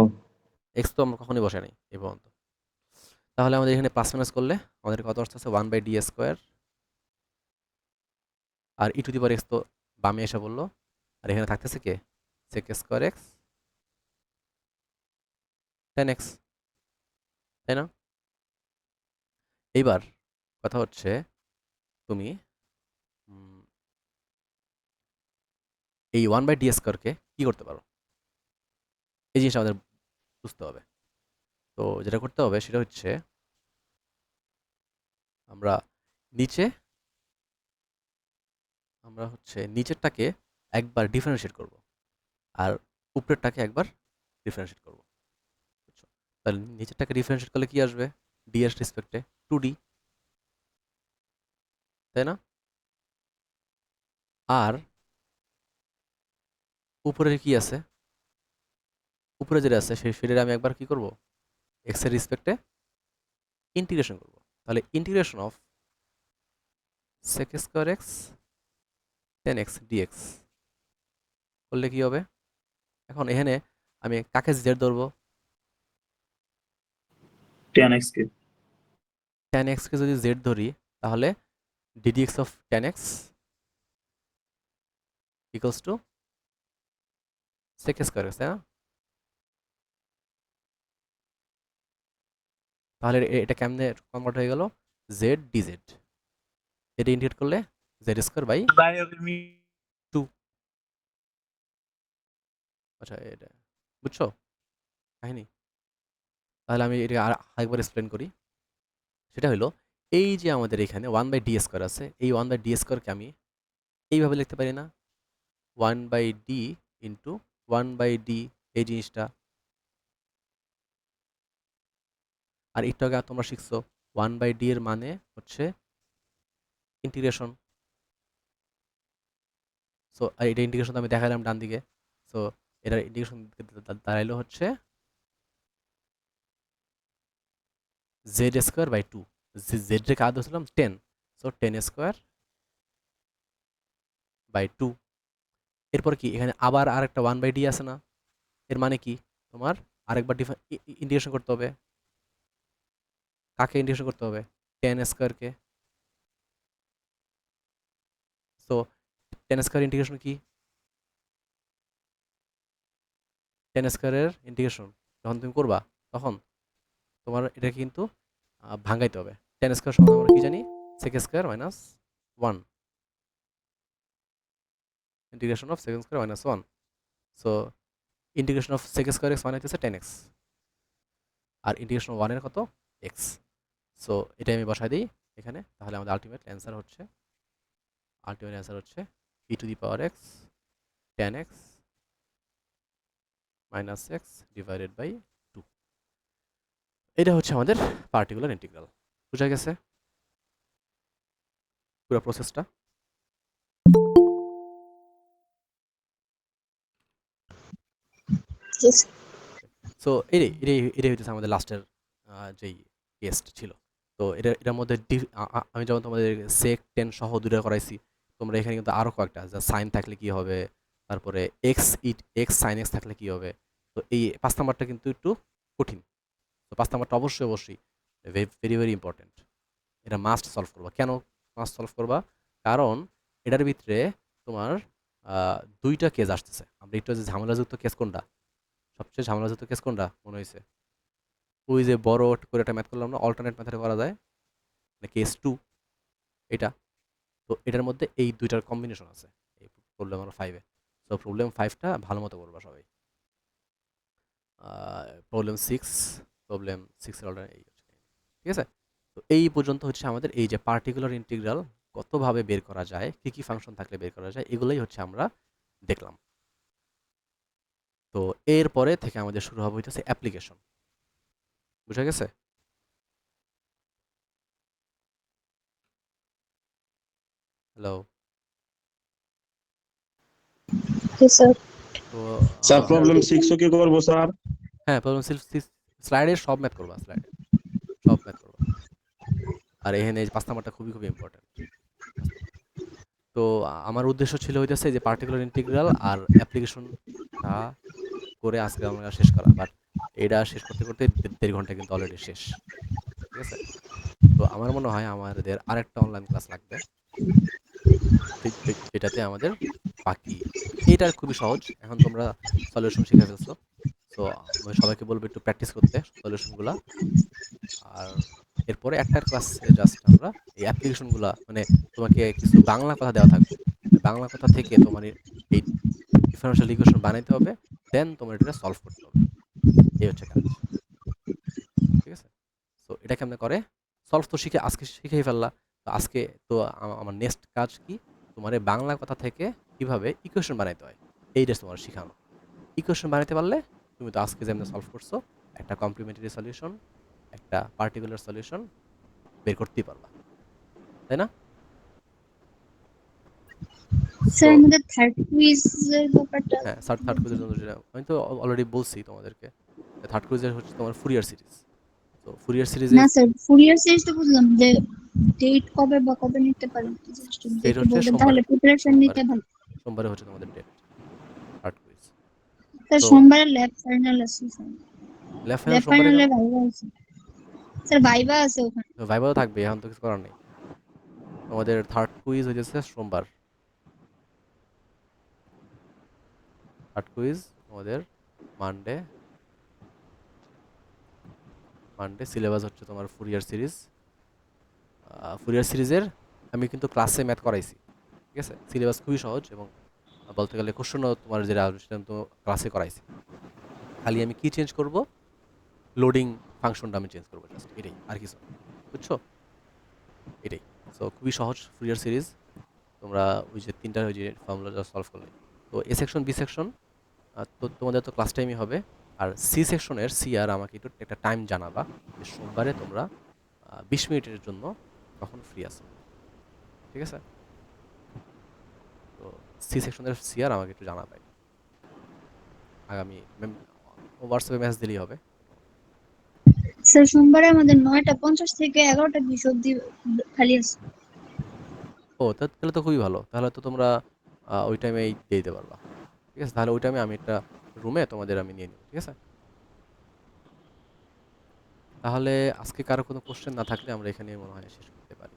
A: এক্স তো আমরা কখনোই বসাই নাই এ পর্যন্ত। তাহলে আমাদের এখানে প্লাস মাইনাস করলে আমাদের কত আসতেছে? 1/d square. আর E to the power X তো বামে এসে বললো, আর এখানে থাকতেছে কে? সেক স্কোয়ার এক্স 10x, তাই না? এইবার কথা হচ্ছে তুমি এই 1/d স্কোয়ারকে কি করতে পারো? এই জিনিসটা আমাদের বুঝতে হবে। তো যেটা করতে হবে সেটা হচ্ছে আমরা নিচেরটাকে একবার ডিফারেন্সিয়েট করব আর উপরেরটাকে একবার ডিফারেন্সিয়েট করব। বুঝছো? তাহলে নিচেরটাকে ডিফারেন্সিয়েট করলে কি আসবে? ডি এর রেসপেক্টে 2d, তাই না? আর উপরে কি আছে? উপরে যেটা আছে সেটা আমি একবার কি করব? এক্স এর রেসপেক্টে ইন্টিগ্রেশন করব। তাহলে integration of sec square x 10x dx করলে কি হবে? এখন এখানে আমি কাকে জেড ধরবো?
J: tan x কে।
A: tan x কে যদি জেড ধরি তাহলে ddx of tan x equals to sec square x, তাই না? তাহলে এটা কেমনে কনভার্ট হয়ে গেল? z dz। এটা ইন্টিগ্রেট করলে z স্কয়ার বাই 2। আচ্ছা, এটা বুঝছো কাহিনী? তাহলে আমি এটা আরেকবার এক্সপ্লেন করি। সেটা হলো, এই যে আমাদের এখানে 1/d² আছে, এই 1/d² আমি এইভাবে লিখতে পারি না? 1/d ইন্টু 1/d, এই জিনিসটা। আর একটু আগে তোমরা শিখছো 1/d এর মানে হচ্ছে ইন্টিগ্রেশন। সো এটা ইন্টিগ্রেশন আমি দেখালাম ডান দিকে। সো এটার ইন্টিগ্রেশন দাঁড়াইলো হচ্ছে z²/2। জেড রেখে আদ ধরছিলাম 10, সো 10²/2। এরপর কি এখানে আবার আরেকটা 1/d আছে না? এর মানে কি তোমার আরেকবার ইন্টিগ্রেশন করতে হবে। কাকে ইন্টিগ্রেশন করতে হবে? 10² কে। সো 10² ইন্টিগ্রেশন কি? 10² এর ইন্টিগ্রেশন যখন তুমি করবা তখন তোমার এটা কিন্তু ভাঙাইতে হবে। 10² সমান আমরা কি জানি? sec² - 1, integration of sec² - 1। So integration of sec² x মানে হচ্ছে 10x, আর ইন্টিগ্রেশন অফ 1 এর কত? x। সো এটা আমি বসাই দিই এখানে। তাহলে আমাদের আলটিমেট অ্যান্সার হচ্ছে e⁻x 10x - x divided by 2। এটা হচ্ছে আমাদের পার্টিকুলার ইন্টিগ্রাল। বুঝা গেছে পুরো প্রসেসটা?
C: Yes.
A: সো এটাই হচ্ছে আমাদের লাস্টের যেই টেস্ট ছিল। তো এটার মধ্যে আমি যেমন তোমাদের sec 10 সহ দুইটা করাইছি, তোমরা এখানে কিন্তু আরও কয়েকটা যা সাইন থাকলে কি হবে, তারপরে x sin x থাকলে কি হবে। তো এই 5 নাম্বারটা কিন্তু একটু কঠিন। তো 5 নাম্বারটা অবশ্যই ভেরি ভেরি ইম্পর্টেন্ট। এটা মাস্ট সলভ করবা। কেন মাস্ট সলভ করবা? কারণ এটার ভিতরে তোমার দুইটা কেস আসতেছে। আমরা একটু যে ঝামেলাযুক্ত কেস কোনটা, সবচেয়ে ঝামেলাযুক্ত কেস কোনটা মনে হয়েছে? ওই যে বড় করে একটা ম্যাথ করলাম না, অল্টারনেট মেথডে করা যায় না, কেস 2 এটা। তো এটার মধ্যে এই দুইটার কম্বিনেশন আছে এই প্রবলেম আমার 5-এ। সো প্রবলেম 5টা ভালো মতো করবা সবাই। প্রবলেম 6 এর অর্ডার এই হচ্ছে, ঠিক আছে? তো এই পর্যন্ত হচ্ছে আমাদের এই যে পার্টিকুলার ইন্টিগ্রাল কতভাবে বের করা যায়, কি কি ফাংশন থাকলে বের করা যায়, এগুলোই হচ্ছে আমরা দেখলাম। তো এরপরে থেকে আমাদের শুরু হবে হইতেছে অ্যাপ্লিকেশন। বুঝা গেছে? হ্যালো?
C: Yes, sir.
A: তো
F: স্যার প্রবলেম 6 ও কি করবো স্যার?
A: হ্যাঁ, প্রবলেম স্লাইডে সব ম্যাথ করবা, স্লাইডে সব ম্যাথ করবা। আর এখানে এই 5 নাম্বারটা খুবই ইম্পর্টেন্ট। 5 নাম্বারটা। তো আমার উদ্দেশ্য ছিল হইতেছে যে পার্টিকুলার ইন্টিগ্রাল আর অ্যাপ্লিকেশনটা করে আজকে আমরা শেষ করা। বাট এটা শেষ করতে 1.5 ঘন্টা কিন্তু অলরেডি শেষ। ঠিক আছে? তো আমার মনে হয় আমাদের আরেকটা অনলাইন ক্লাস লাগবে। যেটাতে আমাদের বাকি এটার খুবই সহজ। এখন তোমরা সলিউশন শিখে ফেলছো। সো আমি সবাইকে বলবো একটু প্র্যাকটিস করতে সলিউশনগুলা। আর এরপরে একটা ক্লাসে জাস্ট আমরা এই অ্যাপ্লিকেশনগুলা, মানে তোমাকে কিছু বাংলা কথা দেওয়া থাকবে। ওই বাংলা কথা থেকে তোমার এই ডিফারেনশিয়াল ইকুয়েশন বানাইতে হবে, দেন তোমার এটা সলভ করতে হবে। এই হচ্ছে কাজ। ঠিক আছে? সো এটা কেমনে করে সলভ তো আজকে শিখেই ফেললা। তো আজকে তো আমার নেক্সট কাজ কি, তোমার এই বাংলা কথা থেকে কিভাবে ইকুয়েশন বানাইতে হয় এইটা তোমার শেখানো। ইকুয়েশন বানাইতে পারলে তুমি তো আজকে যেমন সলভ করছো, একটা কমপ্লিমেন্টারি সলিউশন, একটা পার্টিকুলার সলিউশন বের করতেই পারবা, তাই না?
C: স্যার
A: তো
C: আমাদের থার্ড কুইজের ব্যাপারটা
A: হ্যাঁ, থার্ড কুইজের জন্য আমি তো অলরেডি বলছি তোমাদেরকে, থার্ড কুইজের হচ্ছে তোমার ফুরিয়ার সিরিজ। তো ফুরিয়ার সিরিজে
C: না স্যার, ফুরিয়ার সিরিজ তো বুঝলাম যে ডেট কবে বা কবে নিতে পারি, জাস্ট যদি
A: ডেট
C: একটু
A: হচ্ছে
C: বলতেন তাহলে
A: সোমবারে।
C: প্রিপারেশন নিতে
A: সোমবারে
C: ভালো।
A: সোমবারে হচ্ছে তোমাদের ডেট, থার্ড কুইজ।
C: স্যার
A: তো
C: সোমবারে ল্যাব ফাইনাল আছে স্যার।
A: ল্যাব ফাইনাল
C: ল্যাব
A: সোমবারে
C: ফাইনালে
A: কেন?
C: ভাইবা আছে স্যার, ভাইবা আছে ওখানে।
A: ভাইভাও থাকবে, এখন তো কিছু করার নেই। তোমাদের থার্ড কুইজ হয়েছে সোমবার। থার্ড কুইজ তোমাদের মানডে। সিলেবাস হচ্ছে তোমার ফুরিয়ার সিরিজ। ফুরিয়ার সিরিজের আমি কিন্তু ক্লাসে ম্যাথ করাইছি। ঠিক আছে? সিলেবাস খুবই সহজ এবং বলতে গেলে কোশ্চেনও তোমার যেটা সেটা তো ক্লাসে করাইছি। খালি আমি কি চেঞ্জ করব, লোডিং ফাংশনটা আমি চেঞ্জ করবো, জাস্ট এটাই, আর কিছু না। বুঝছো? এটাই। সো খুবই সহজ ফুরিয়ার সিরিজ। তোমরা ওই যে 3টা ওই যে ফর্মুলা সলভ করলে, তো এ সেকশন বি সেকশন তো তোমাদের তো ক্লাস টাইমই হবে। আর সি সেকশনের সি আর আমাকে একটু একটা টাইম জানাবা যে সোমবারে তোমরা 20 মিনিটের জন্য কখন ফ্রি আছো, ঠিক আছে? তো সি সেকশনের সি আর আমাকে একটু জানাবে আগামী হোয়াটসঅ্যাপে মেসেজ দিলেই হবে।
C: স্যার সোমবারে আমাদের 9:50 থেকে 11:20 অব্দি খালি আছে।
A: ও তাহলে তো খুবই ভালো, তাহলে তো তোমরা ওই টাইমেই দিয়ে দিতে পারবা। ঠিক আছে, তাহলে ওই টাইমে আমি একটা রুমে তোমাদের আমি নিয়ে নিব, ঠিক আছে? তাহলে আজকে কারো কোনো কোশ্চেন না থাকলে আমরা এখানে মনে হয় শেষ করতে পারি।